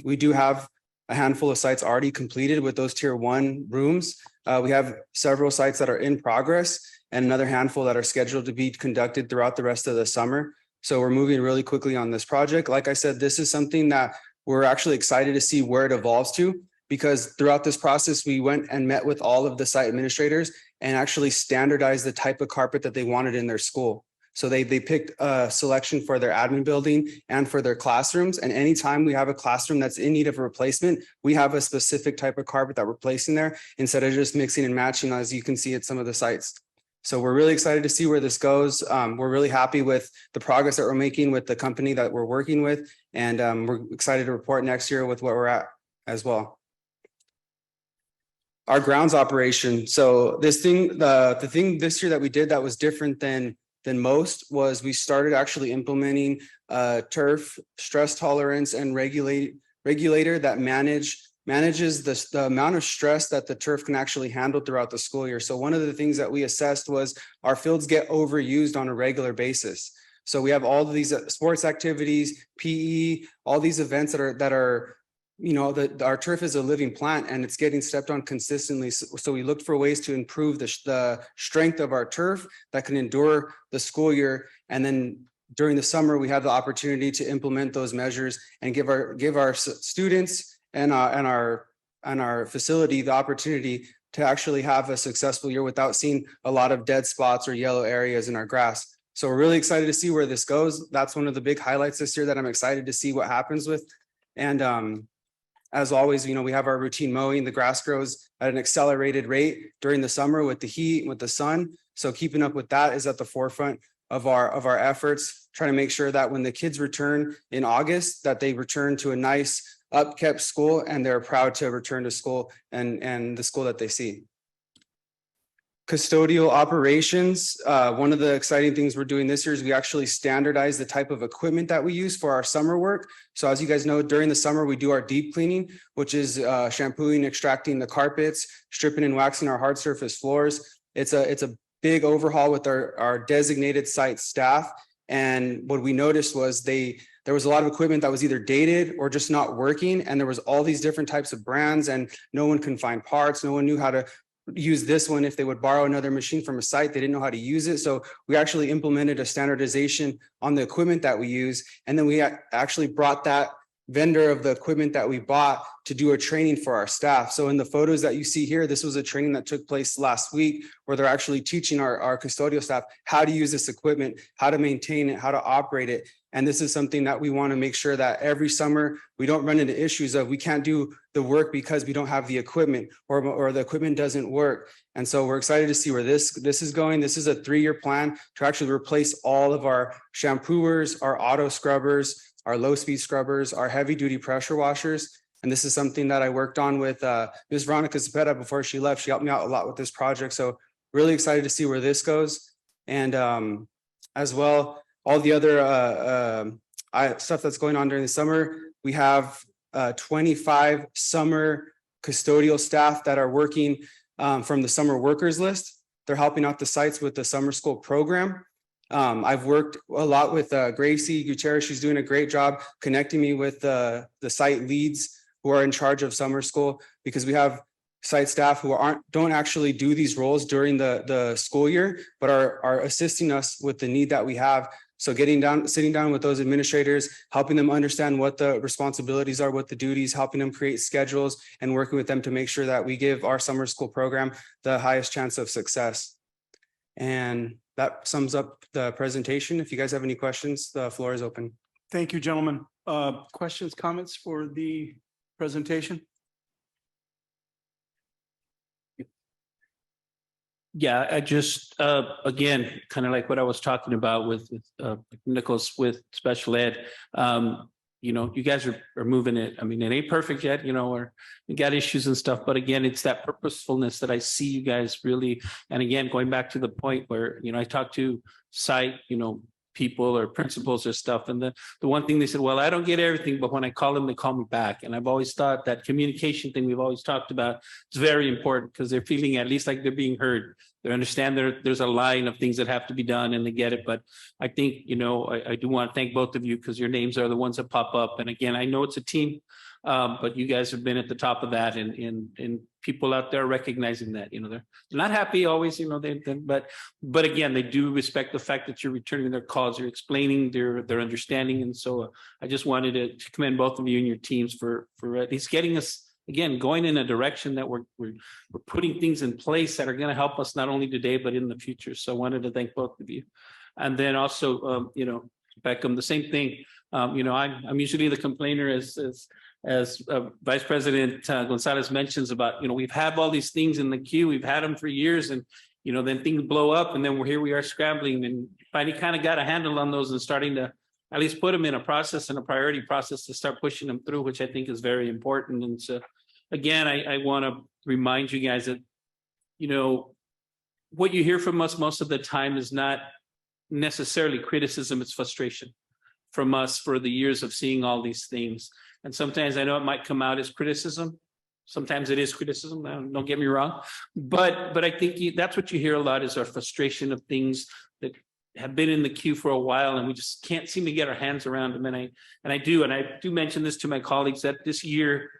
We do have a handful of sites already completed with those tier 1 rooms. We have several sites that are in progress and another handful that are scheduled to be conducted throughout the rest of the summer. So we're moving really quickly on this project. Like I said, this is something that we're actually excited to see where it evolves to, because throughout this process, we went and met with all of the site administrators and actually standardized the type of carpet that they wanted in their school. So they picked a selection for their admin building and for their classrooms. And anytime we have a classroom that's in need of a replacement, we have a specific type of carpet that we're placing there instead of just mixing and matching, as you can see at some of the sites. So we're really excited to see where this goes. We're really happy with the progress that we're making with the company that we're working with. And we're excited to report next year with what we're at as well. Our grounds operation. So this thing, the thing this year that we did that was different than most was we started actually implementing turf stress tolerance and regulator that manages the amount of stress that the turf can actually handle throughout the school year. So one of the things that we assessed was our fields get overused on a regular basis. So we have all of these sports activities, PE, all these events that are you know, our turf is a living plant and it's getting stepped on consistently. So we looked for ways to improve the strength of our turf that can endure the school year. And then during the summer, we have the opportunity to implement those measures and give our students and our facility the opportunity to actually have a successful year without seeing a lot of dead spots or yellow areas in our grass. So we're really excited to see where this goes. That's one of the big highlights this year that I'm excited to see what happens with. And as always, you know, we have our routine mowing. The grass grows at an accelerated rate during the summer with the heat, with the sun. So keeping up with that is at the forefront of our efforts, trying to make sure that when the kids return in August, that they return to a nice upkept school and they're proud to return to school and the school that they see. Custodial operations. One of the exciting things we're doing this year is we actually standardize the type of equipment that we use for our summer work. So as you guys know, during the summer, we do our deep cleaning, which is shampooing, extracting the carpets, stripping and waxing our hard surface floors. It's a big overhaul with our designated site staff. And what we noticed was there was a lot of equipment that was either dated or just not working. And there was all these different types of brands and no one can find parts. No one knew how to use this one. If they would borrow another machine from a site, they didn't know how to use it. So we actually implemented a standardization on the equipment that we use. And then we actually brought that vendor of the equipment that we bought to do a training for our staff. So in the photos that you see here, this was a training that took place last week where they're actually teaching our custodial staff how to use this equipment, how to maintain it, how to operate it. And this is something that we want to make sure that every summer we don't run into issues of we can't do the work because we don't have the equipment or the equipment doesn't work. And so we're excited to see where this is going. This is a 3-year plan to actually replace all of our shampooers, our auto scrubbers, our low speed scrubbers, our heavy duty pressure washers. And this is something that I worked on with Ms. Veronica Zepeda before she left. She helped me out a lot with this project. So really excited to see where this goes. And as well, all the other stuff that's going on during the summer, we have 25 summer custodial staff that are working from the summer workers list. They're helping out the sites with the summer school program. I've worked a lot with Gracie Gutierrez. She's doing a great job connecting me with the site leads who are in charge of summer school, because we have site staff who don't actually do these roles during the school year, but are assisting us with the need that we have. So sitting down with those administrators, helping them understand what the responsibilities are, what the duties, helping them create schedules and working with them to make sure that we give our summer school program the highest chance of success. And that sums up the presentation. If you guys have any questions, the floor is open. Thank you, gentlemen. Questions, comments for the presentation? Yeah, I just, again, kind of like what I was talking about with Nichols with special ed. You know, you guys are moving it. I mean, it ain't perfect yet, you know, or we got issues and stuff, but again, it's that purposefulness that I see you guys really, and again, going back to the point where, you know, I talked to site, you know, people or principals or stuff. And the one thing they said, well, I don't get everything, but when I call them, they call me back. And I've always thought that communication thing we've always talked about is very important because they're feeling at least like they're being heard. They understand there's a line of things that have to be done and they get it. But I think, you know, I do want to thank both of you because your names are the ones that pop up. And again, I know it's a team, but you guys have been at the top of that and people out there recognizing that, you know, they're not happy always, you know, but again, they do respect the fact that you're returning their calls, you're explaining their understanding. And so I just wanted to commend both of you and your teams for at least getting us, again, going in a direction that we're putting things in place that are going to help us not only today, but in the future. So I wanted to thank both of you. And then also, you know, Beckham, the same thing. You know, I'm usually the complainer as Vice President Gonzalez mentions about, you know, we've had all these things in the queue. We've had them for years and then things blow up and then we are scrambling and finally kind of got a handle on those and starting to at least put them in a process and a priority process to start pushing them through, which I think is very important. And so, again, I want to remind you guys that, what you hear from us most of the time is not necessarily criticism, it's frustration from us for the years of seeing all these things. And sometimes I know it might come out as criticism. Sometimes it is criticism, don't get me wrong. But I think that's what you hear a lot is our frustration of things that have been in the queue for a while and we just can't seem to get our hands around them. And I do mention this to my colleagues that this year,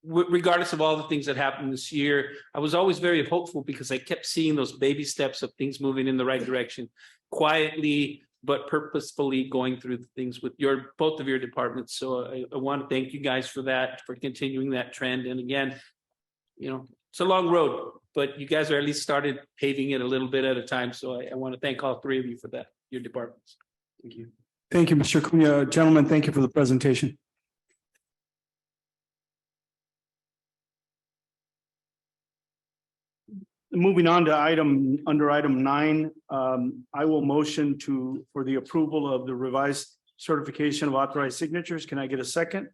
regardless of all the things that happened this year, I was always very hopeful because I kept seeing those baby steps of things moving in the right direction, quietly but purposefully going through the things with both of your departments. So I want to thank you guys for that, for continuing that trend. And again, it's a long road, but you guys are at least started paving it a little bit at a time. So I want to thank all three of you for that, your departments. Thank you. Thank you, Mr. Cunha. Gentlemen, thank you for the presentation. Moving on to under item 9, I will motion for the approval of the revised certification of authorized signatures. Can I get a second?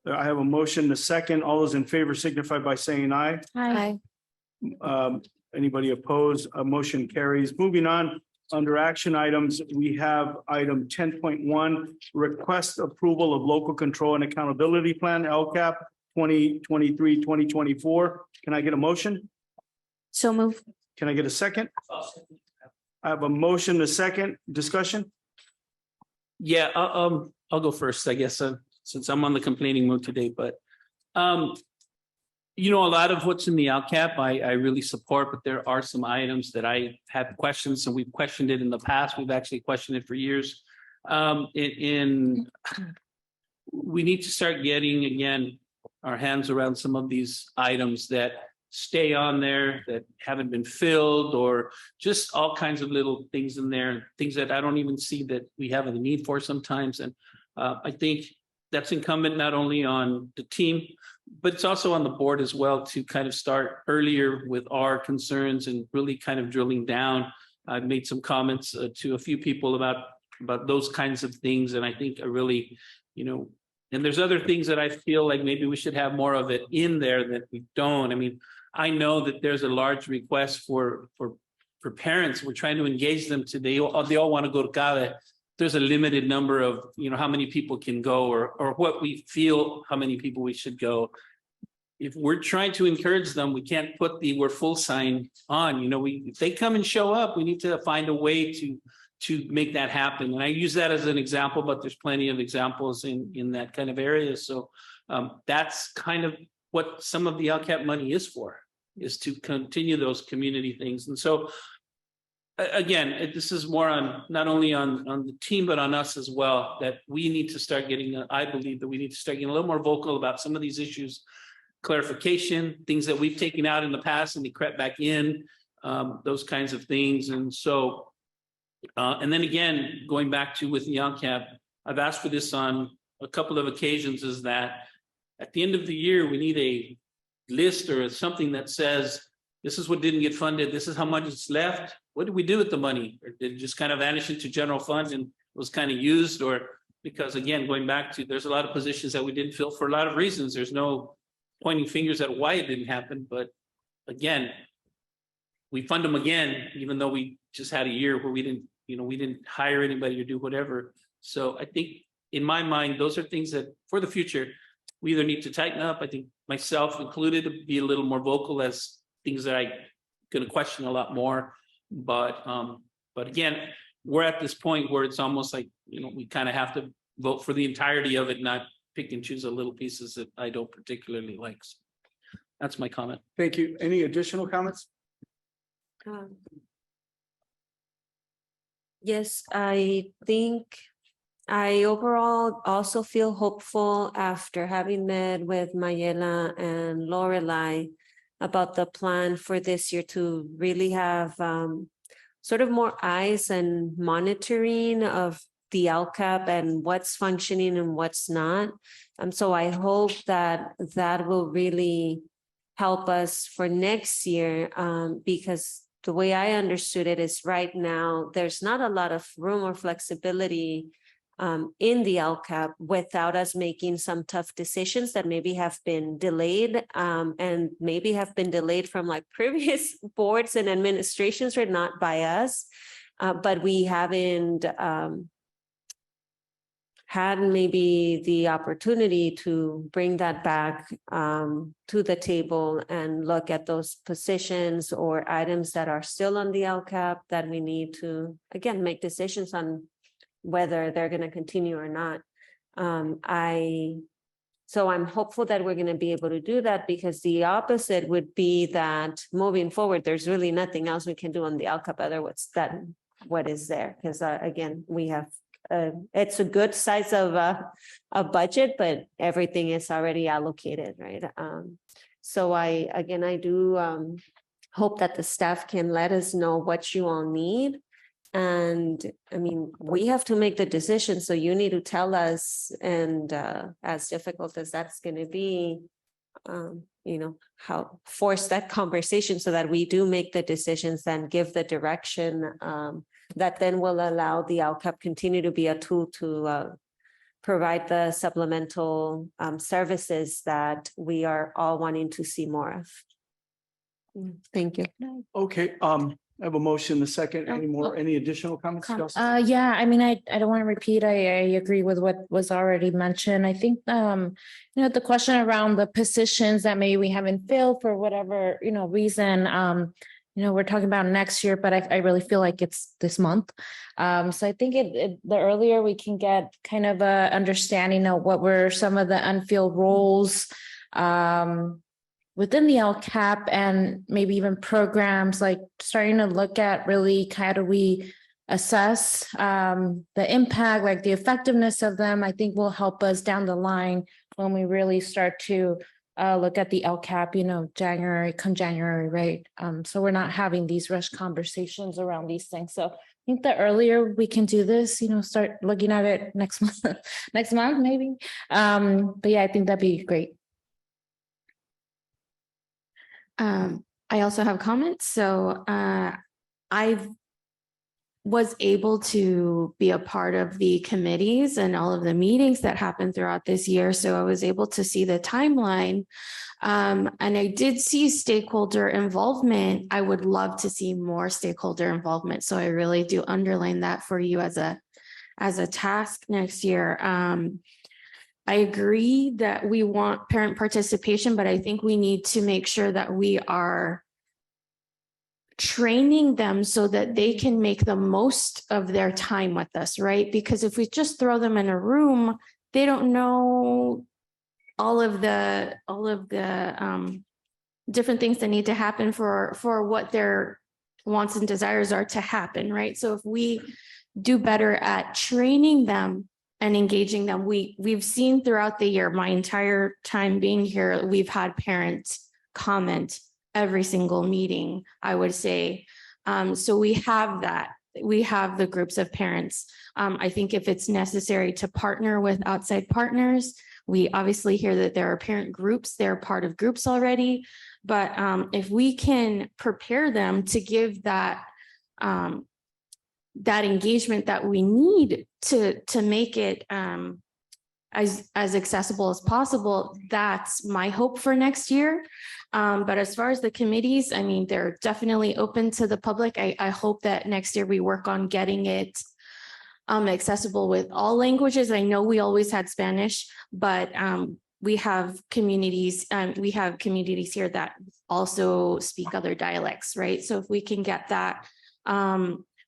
I have a motion, a second. All those in favor signify by saying aye. Aye. Anybody opposed? A motion carries. Moving on, under action items, we have item 10.1, request approval of local control and accountability plan, LCAP 2023-2024. Can I get a motion? So move. Can I get a second? I have a motion, a second. Discussion? Yeah, I'll go first, I guess, since I'm on the complaining mode today. But a lot of what's in the LCAP, I really support, but there are some items that I have questions, and we've questioned it in the past. We've actually questioned it for years. We need to start getting, again, our hands around some of these items that stay on there that haven't been filled, or just all kinds of little things in there, things that I don't even see that we have a need for sometimes. And I think that's incumbent not only on the team, but it's also on the board as well to kind of start earlier with our concerns and really kind of drilling down. I've made some comments to a few people about those kinds of things. And I think I really, and there's other things that I feel like maybe we should have more of it in there that we don't. I mean, I know that there's a large request for parents. We're trying to engage them today. They all want to go to CADE. There's a limited number of, how many people can go or what we feel, how many people we should go. If we're trying to encourage them, we can't put the "we're full" sign on. If they come and show up, we need to find a way to make that happen. And I use that as an example, but there's plenty of examples in that kind of area. So that's kind of what some of the LCAP money is for, is to continue those community things. And so again, this is more on not only on the team, but on us as well, that we need to start getting, I believe that we need to start getting a little more vocal about some of these issues, clarification, things that we've taken out in the past and they crept back in, those kinds of things. And so, and then again, going back to with the LCAP, I've asked for this on a couple of occasions, is that at the end of the year, we need a list or something that says, this is what didn't get funded, this is how much is left. What did we do with the money? Or did it just kind of vanish into general funds and was kind of used? Or because again, going back to, there's a lot of positions that we didn't fill for a lot of reasons. There's no pointing fingers at why it didn't happen. But again, we fund them again, even though we just had a year where we didn't hire anybody or do whatever. So I think in my mind, those are things that for the future, we either need to tighten up. I think myself included, to be a little more vocal as things that I'm going to question a lot more. But again, we're at this point where it's almost like, we kind of have to vote for the entirety of it, not pick and choose the little pieces that I don't particularly like. So that's my comment. Thank you. Any additional comments? Yes, I think I overall also feel hopeful after having met with Mayela and Lorelei about the plan for this year to really have sort of more eyes and monitoring of the LCAP and what's functioning and what's not. So I hope that that will really help us for next year, because the way I understood it is right now, there's not a lot of room or flexibility in the LCAP without us making some tough decisions that maybe have been delayed and maybe have been delayed from like previous boards and administrations, or not by us, but we haven't had maybe the opportunity to bring that back to the table and look at those positions or items that are still on the LCAP that we need to, again, make decisions on whether they're going to continue or not. So I'm hopeful that we're going to be able to do that, because the opposite would be that moving forward, there's really nothing else we can do on the LCAP other what is there. Because again, we have it's a good size of a budget, but everything is already allocated, right? So I do hope that the staff can let us know what you all need. And I mean, we have to make the decision, so you need to tell us, and as difficult as that's going to be, how force that conversation so that we do make the decisions and give the direction that then will allow the LCAP continue to be a tool to provide the supplemental services that we are all wanting to see more of. Thank you. Okay, I have a motion, the second. Any additional comments? Chelsea? Yeah, I mean, I don't want to repeat. I agree with what was already mentioned. I think, the question around the positions that maybe we haven't filled for whatever, reason, we're talking about next year, but I really feel like it's this month. So I think the earlier we can get kind of a understanding of what were some of the unfilled roles, within the LCAP, and maybe even programs, like starting to look at really how do we assess the impact, like the effectiveness of them, I think will help us down the line when we really start to look at the LCAP, January, right? So we're not having these rush conversations around these things. So I think the earlier we can do this, start looking at it next month, maybe. But yeah, I think that'd be great. I also have comments. So I was able to be a part of the committees and all of the meetings that happened throughout this year. So I was able to see the timeline. And I did see stakeholder involvement. I would love to see more stakeholder involvement. So I really do underline that for you as a task next year. I agree that we want parent participation, but I think we need to make sure that we are training them so that they can make the most of their time with us, right? Because if we just throw them in a room, they don't know all of the different things that need to happen for what their wants and desires are to happen, right? So if we do better at training them and engaging them, we've seen throughout the year, my entire time being here, we've had parents comment every single meeting, I would say. So we have that. We have the groups of parents. I think if it's necessary to partner with outside partners, we obviously hear that there are parent groups, they're part of groups already. But if we can prepare them to give that engagement that we need to make it as accessible as possible, that's my hope for next year. But as far as the committees, I mean, they're definitely open to the public. I hope that next year we work on getting it accessible with all languages. I know we always had Spanish, but we have communities here that also speak other dialects, right? So if we can get that,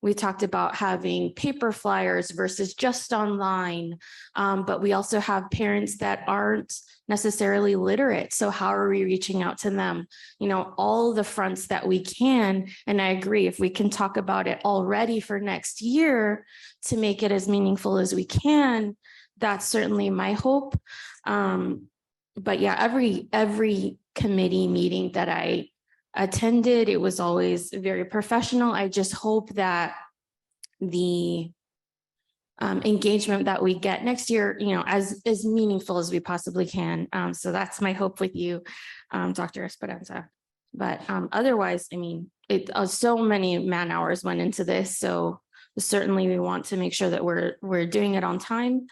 we talked about having paper flyers versus just online, but we also have parents that aren't necessarily literate. So how are we reaching out to them? All the fronts that we can. And I agree, if we can talk about it already for next year to make it as meaningful as we can, that's certainly my hope. But yeah, every committee meeting that I attended, it was always very professional. I just hope that the engagement that we get next year, as meaningful as we possibly can. So that's my hope with you, Dr. Esperanza. But otherwise, I mean, so many man hours went into this. So certainly we want to make sure that we're doing it on time.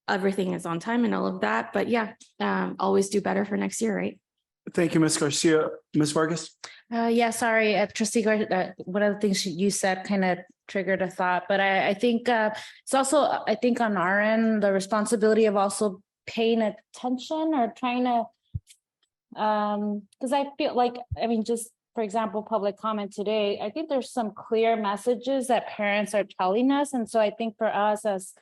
Everything is on time and all of that. But yeah, always do better for next year, right? Thank you, Ms. Garcia. Ms. Vargas? Yeah, sorry, Trustee Gar, one of the things you said kind of triggered a thought, but I think it's also, I think on our end, the responsibility of also paying attention or trying to, because I feel like, I mean, just for example, public comment today, I think there's some clear messages that parents are telling us. And so I think for us as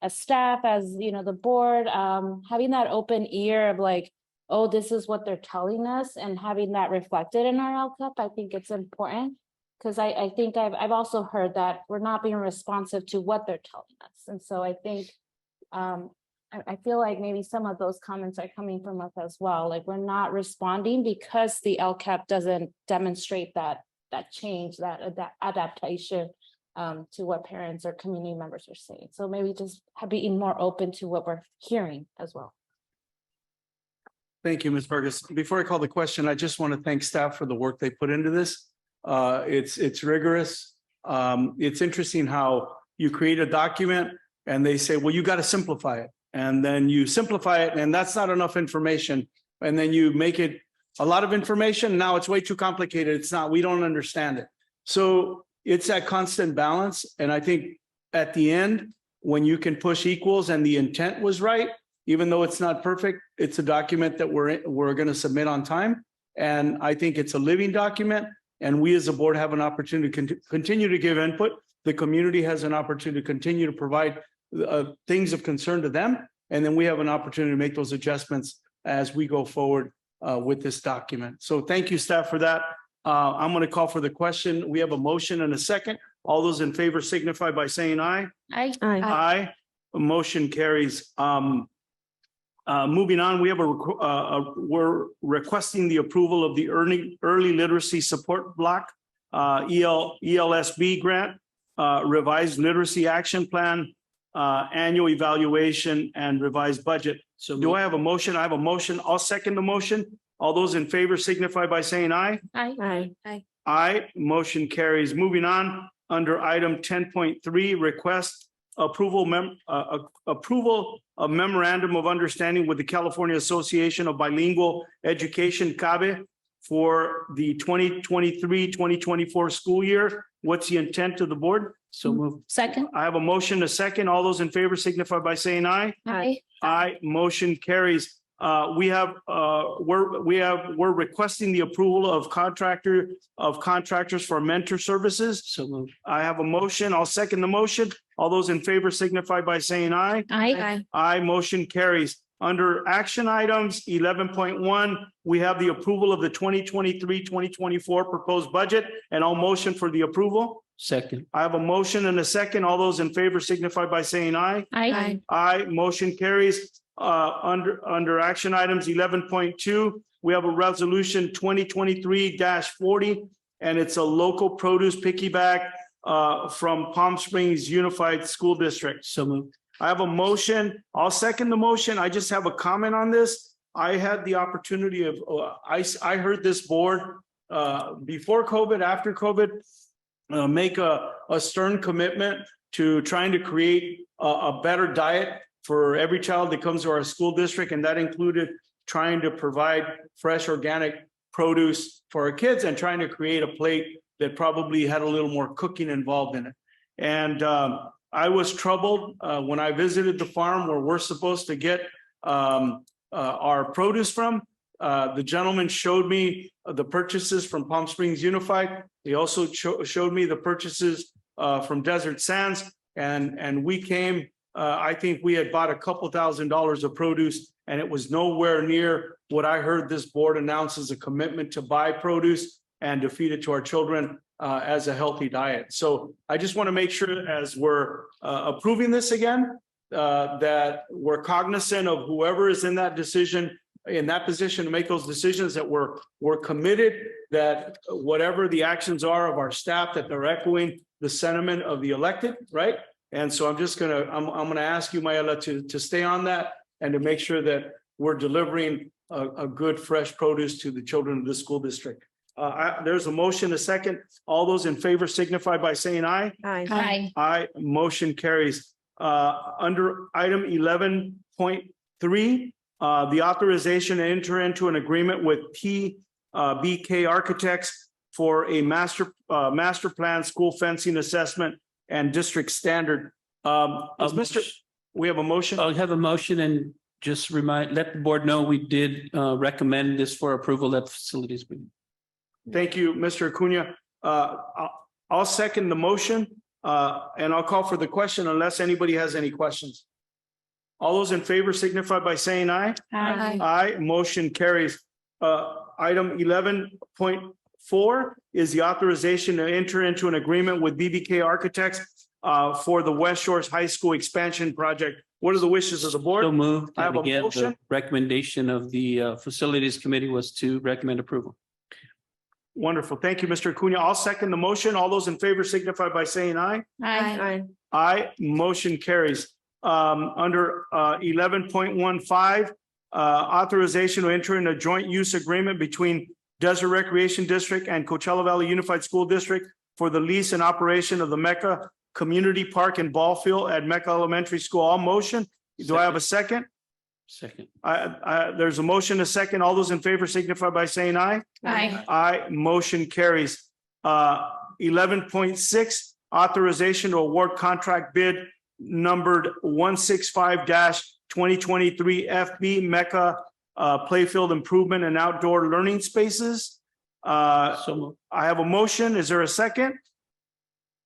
staff, as the board, having that open ear of like, oh, this is what they're telling us, and having that reflected in our LCAP, I think it's important. Because I think I've also heard that we're not being responsive to what they're telling us. And so I think, I feel like maybe some of those comments are coming from us as well. Like we're not responding because the LCAP doesn't demonstrate that change, that adaptation to what parents or community members are saying. So maybe just being more open to what we're hearing as well. Thank you, Ms. Vargas. Before I call the question, I just want to thank staff for the work they put into this. It's rigorous. It's interesting how you create a document and they say, well, you got to simplify it. And then you simplify it and that's not enough information. And then you make it a lot of information. Now it's way too complicated. It's not, we don't understand it. So it's that constant balance. And I think at the end, when you can push equals and the intent was right, even though it's not perfect, it's a document that we're going to submit on time. And I think it's a living document. And we as a board have an opportunity to continue to give input. The community has an opportunity to continue to provide things of concern to them. And then we have an opportunity to make those adjustments as we go forward with this document. So thank you, staff, for that. I'm going to call for the question. We have a motion and a second. All those in favor signify by saying aye. Aye. Aye. Motion carries. Moving on, we have we're requesting the approval of the early literacy support block, ELSB grant, revised literacy action plan, annual evaluation, and revised budget. So do I have a motion? I have a motion. I'll second the motion. All those in favor signify by saying aye. Aye. Aye. Motion carries. Moving on, under item 10.3, request approval of memorandum of understanding with the California Association of Bilingual Education, CABE, for the 2023-2024 school year. What's the intent of the board? So move. Second. I have a motion, a second. All those in favor signify by saying aye. Aye. Aye. Motion carries. We're requesting the approval of contractors for mentor services. So moved. I have a motion. I'll second the motion. All those in favor signify by saying aye. Aye. Aye. Motion carries. Under action items 11.1, we have the approval of the 2023-2024 proposed budget, and I'll motion for the approval. Second. I have a motion and a second. All those in favor signify by saying aye. Aye. Aye. Motion carries. Under action items 11.2, we have a resolution 2023-40, and it's a local produce piggyback from Palm Springs Unified School District. So moved. I have a motion. I'll second the motion. I just have a comment on this. I had the opportunity of, I heard this board before COVID, after COVID, make a stern commitment to trying to create a better diet for every child that comes to our school district. And that included trying to provide fresh organic produce for our kids and trying to create a plate that probably had a little more cooking involved in it. And I was troubled when I visited the farm where we're supposed to get our produce from. The gentleman showed me the purchases from Palm Springs Unified. He also showed me the purchases from Desert Sands. And we came, I think we had bought a couple $1,000s of produce, and it was nowhere near what I heard this board announce as a commitment to buy produce and to feed it to our children as a healthy diet. So I just want to make sure as we're approving this again, that we're cognizant of whoever is in that decision, in that position to make those decisions, that we're committed, that whatever the actions are of our staff, that they're echoing the sentiment of the elected, right? And so I'm gonna ask you, Mayela, to stay on that and to make sure that we're delivering a good fresh produce to the children of this school district. There's a motion, a second. All those in favor signify by saying aye. Aye. Aye, motion carries. Under item 11.3, the authorization to enter into an agreement with PBK Architects for a master plan school fencing assessment and district standard. We have a motion? I'll have a motion and just let the board know we did recommend this for approval at facilities. Thank you, Mr. Acuna. I'll second the motion and I'll call for the question unless anybody has any questions. All those in favor signify by saying aye. Aye. Aye, motion carries. Item 11.4 is the authorization to enter into an agreement with BBK Architects for the West Shores High School expansion project. What are the wishes of the board? So moved. I have And a again, the motion. recommendation of the facilities committee was to recommend approval. Wonderful. Thank you, Mr. Acuna. I'll second the motion. All those in favor signify by saying aye. Aye. Aye, motion carries. Under 11.15, authorization to enter in a joint use agreement between Desert Recreation District and Coachella Valley Unified School District for the lease and operation of the Mecca Community Park and Ball Field at Mecca Elementary School. All motion. Do I have a second? Second. There's a motion, a second. All those in favor signify by saying aye. Aye. Aye, motion carries. 11.6, authorization to award contract bid numbered 165-2023 FB Mecca Playfield Improvement and Outdoor Learning Spaces. I have a motion. Is there a second?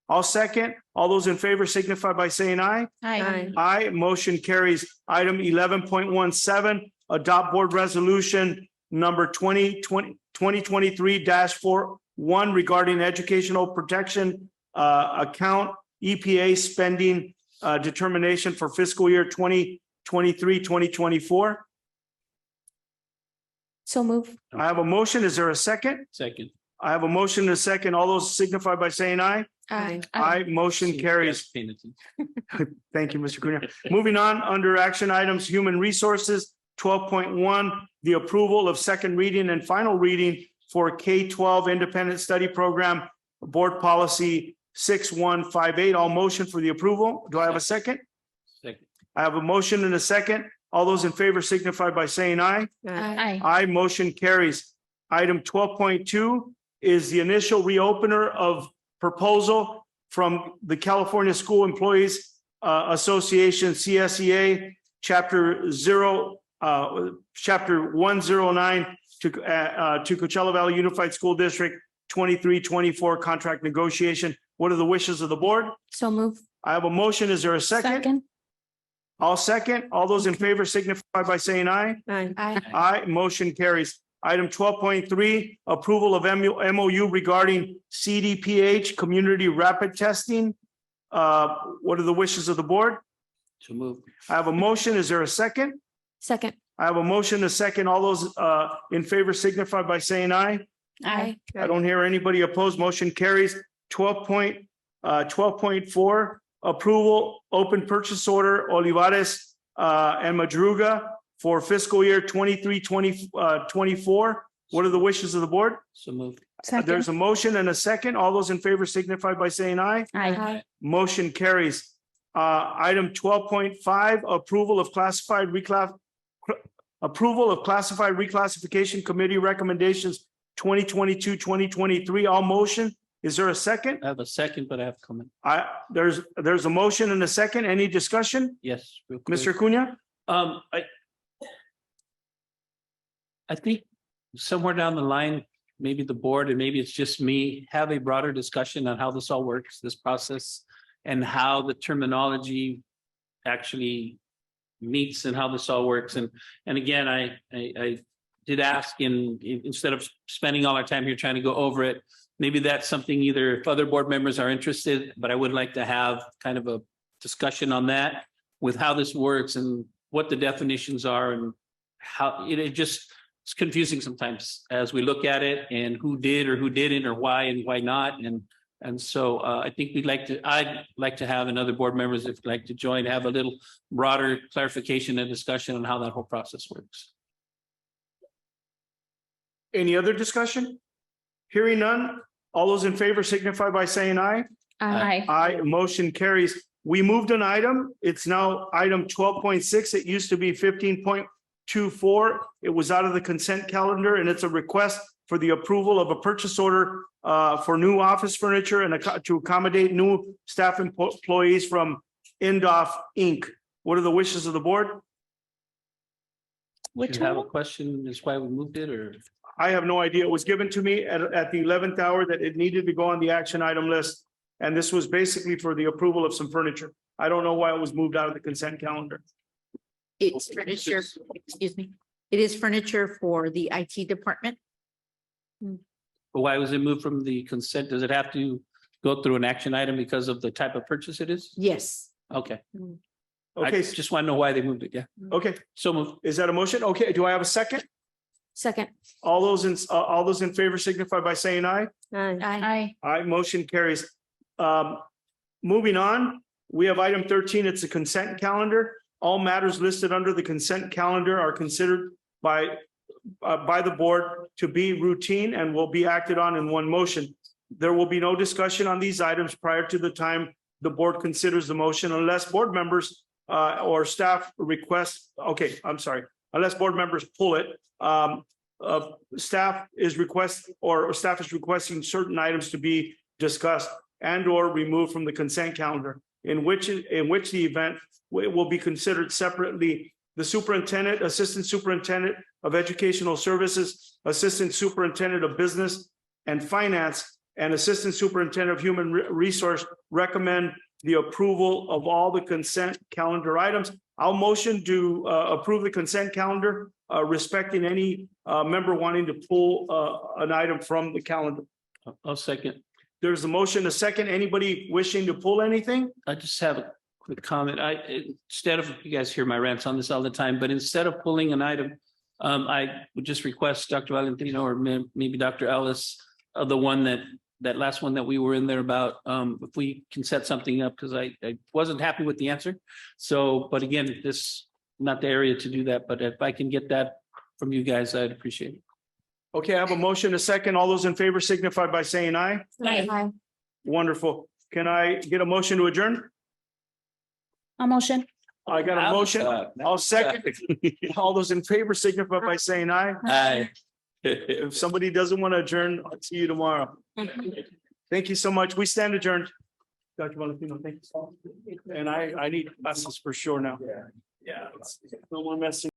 I'll second. All those in favor signify by saying aye. Aye. Aye, motion carries. Item 11.17, adopt board resolution number 2023-41 regarding educational protection account EPA spending determination for fiscal year 2023-2024. So move. I have a motion. Is there a second? Second. I have a motion and a second. All those signify by saying aye. Aye. Aye, motion carries. Thank you, Mr. Cunha. Moving on, under action items, human resources, 12.1, the approval of second reading and final reading for K-12 independent study program, board policy 6158. All motion for the approval. Do I have a second? Second. I have a motion and a second. All those in favor signify by saying aye. Aye. Aye, motion carries. Item 12.2 is the initial reopener of proposal from the California School Employees Association, CSEA, Chapter 109 to Coachella Valley Unified School District 23-24 contract negotiation. What are the wishes of the board? So move. I have a motion. Is there a second? Second. I'll second. All those in favor signify by saying aye. Aye. Aye. Aye, motion carries. Item 12.3, approval of MOU regarding CDPH community rapid testing. What are the wishes of the board? So moved. I have a motion. Is there a second? Second. I have a motion, a second. All those in favor signify by saying aye. Aye. I don't hear anybody opposed. Motion carries. 12.4, approval, open purchase order, Olivares and Madruga for fiscal year 23-24. What are the wishes of the board? So moved. There's a motion and a second. All those in favor signify by saying aye. Aye. Motion carries. Item 12.5, approval of classified reclassification committee recommendations 2022-2023. All motion. Is there a second? I have a second, but I have comment. There's a motion and a second. Any discussion? Yes. real quick. Mr. Cunha? I think somewhere down the line, maybe the board and maybe it's just me, have a broader discussion on how this all works, this process, and how the terminology actually meets and how this all works. And again, I did ask instead of spending all our time here trying to go over it, maybe that's something either if other board members are interested, but I would like to have kind of a discussion on that with how this works and what the definitions are and how it's confusing sometimes as we look at it and who did or who didn't or why and why not. And And so I think I'd like to have, and other board members if like to join, have a little broader clarification and discussion on how that whole process works. Any other discussion? Hearing none, all those in favor signify by saying aye. Aye. Aye, motion carries. We moved an item. It's now item 12.6. It used to be 15.24. It was out of the consent calendar, and it's a request for the approval of a purchase order for new office furniture and to accommodate new staff employees from Indoff Inc. What are the wishes of the board? Which you have a question is why we moved it, or? I have no idea. It was given to me at the 11th hour that it needed to go on the action item list. And this was basically for the approval of some furniture. I don't know why it was moved out of the consent calendar. It's furniture, excuse me. It is furniture for the IT department. But why was it moved from the consent? Does it have to go through an action item because of the type of purchase it is? Yes. Okay. I Okay, just want to know why they moved it. Yeah. okay. So moved. Is that a motion? Okay, do I have a second? Second. All those in favor signify by saying aye. Aye. Aye, motion carries. Moving on, we have item 13. It's a consent calendar. All matters listed under the consent calendar are considered by the board to be routine and will be acted on in one motion. There will be no discussion on these items prior to the time the board considers the motion unless board members or staff request, okay, I'm sorry, unless board members pull it. Staff is requesting certain items to be discussed and or removed from the consent calendar, in which the event will be considered separately. The superintendent, assistant superintendent of educational services, assistant superintendent of business and finance, and assistant superintendent of human resource recommend the approval of all the consent calendar items. I'll motion to approve the consent calendar, respecting any member wanting to pull an item from the calendar. I'll second. There's a motion, a second. Anybody wishing to pull anything? I just have a quick comment. Instead of, you guys hear my rants on this all the time, but instead of pulling an item, I would just request Dr. Valentino or maybe Dr. Ellis, the one that last one that we were in there about, if we can set something up, because I wasn't happy with the answer. So, but again, this not the area to do that, but if I can get that from you guys, I'd appreciate it. Okay, I have a motion, a second. All those in favor signify by saying aye. Aye. Wonderful. Can I get a motion to adjourn? A motion. I got a motion. I'll second. All those in favor signify by saying aye. Aye. If somebody doesn't want to adjourn, I'll see you tomorrow. Thank you so much. We stand adjourned. Dr. Valentino, thank you. And I need classes for sure now. Yeah. No more messing.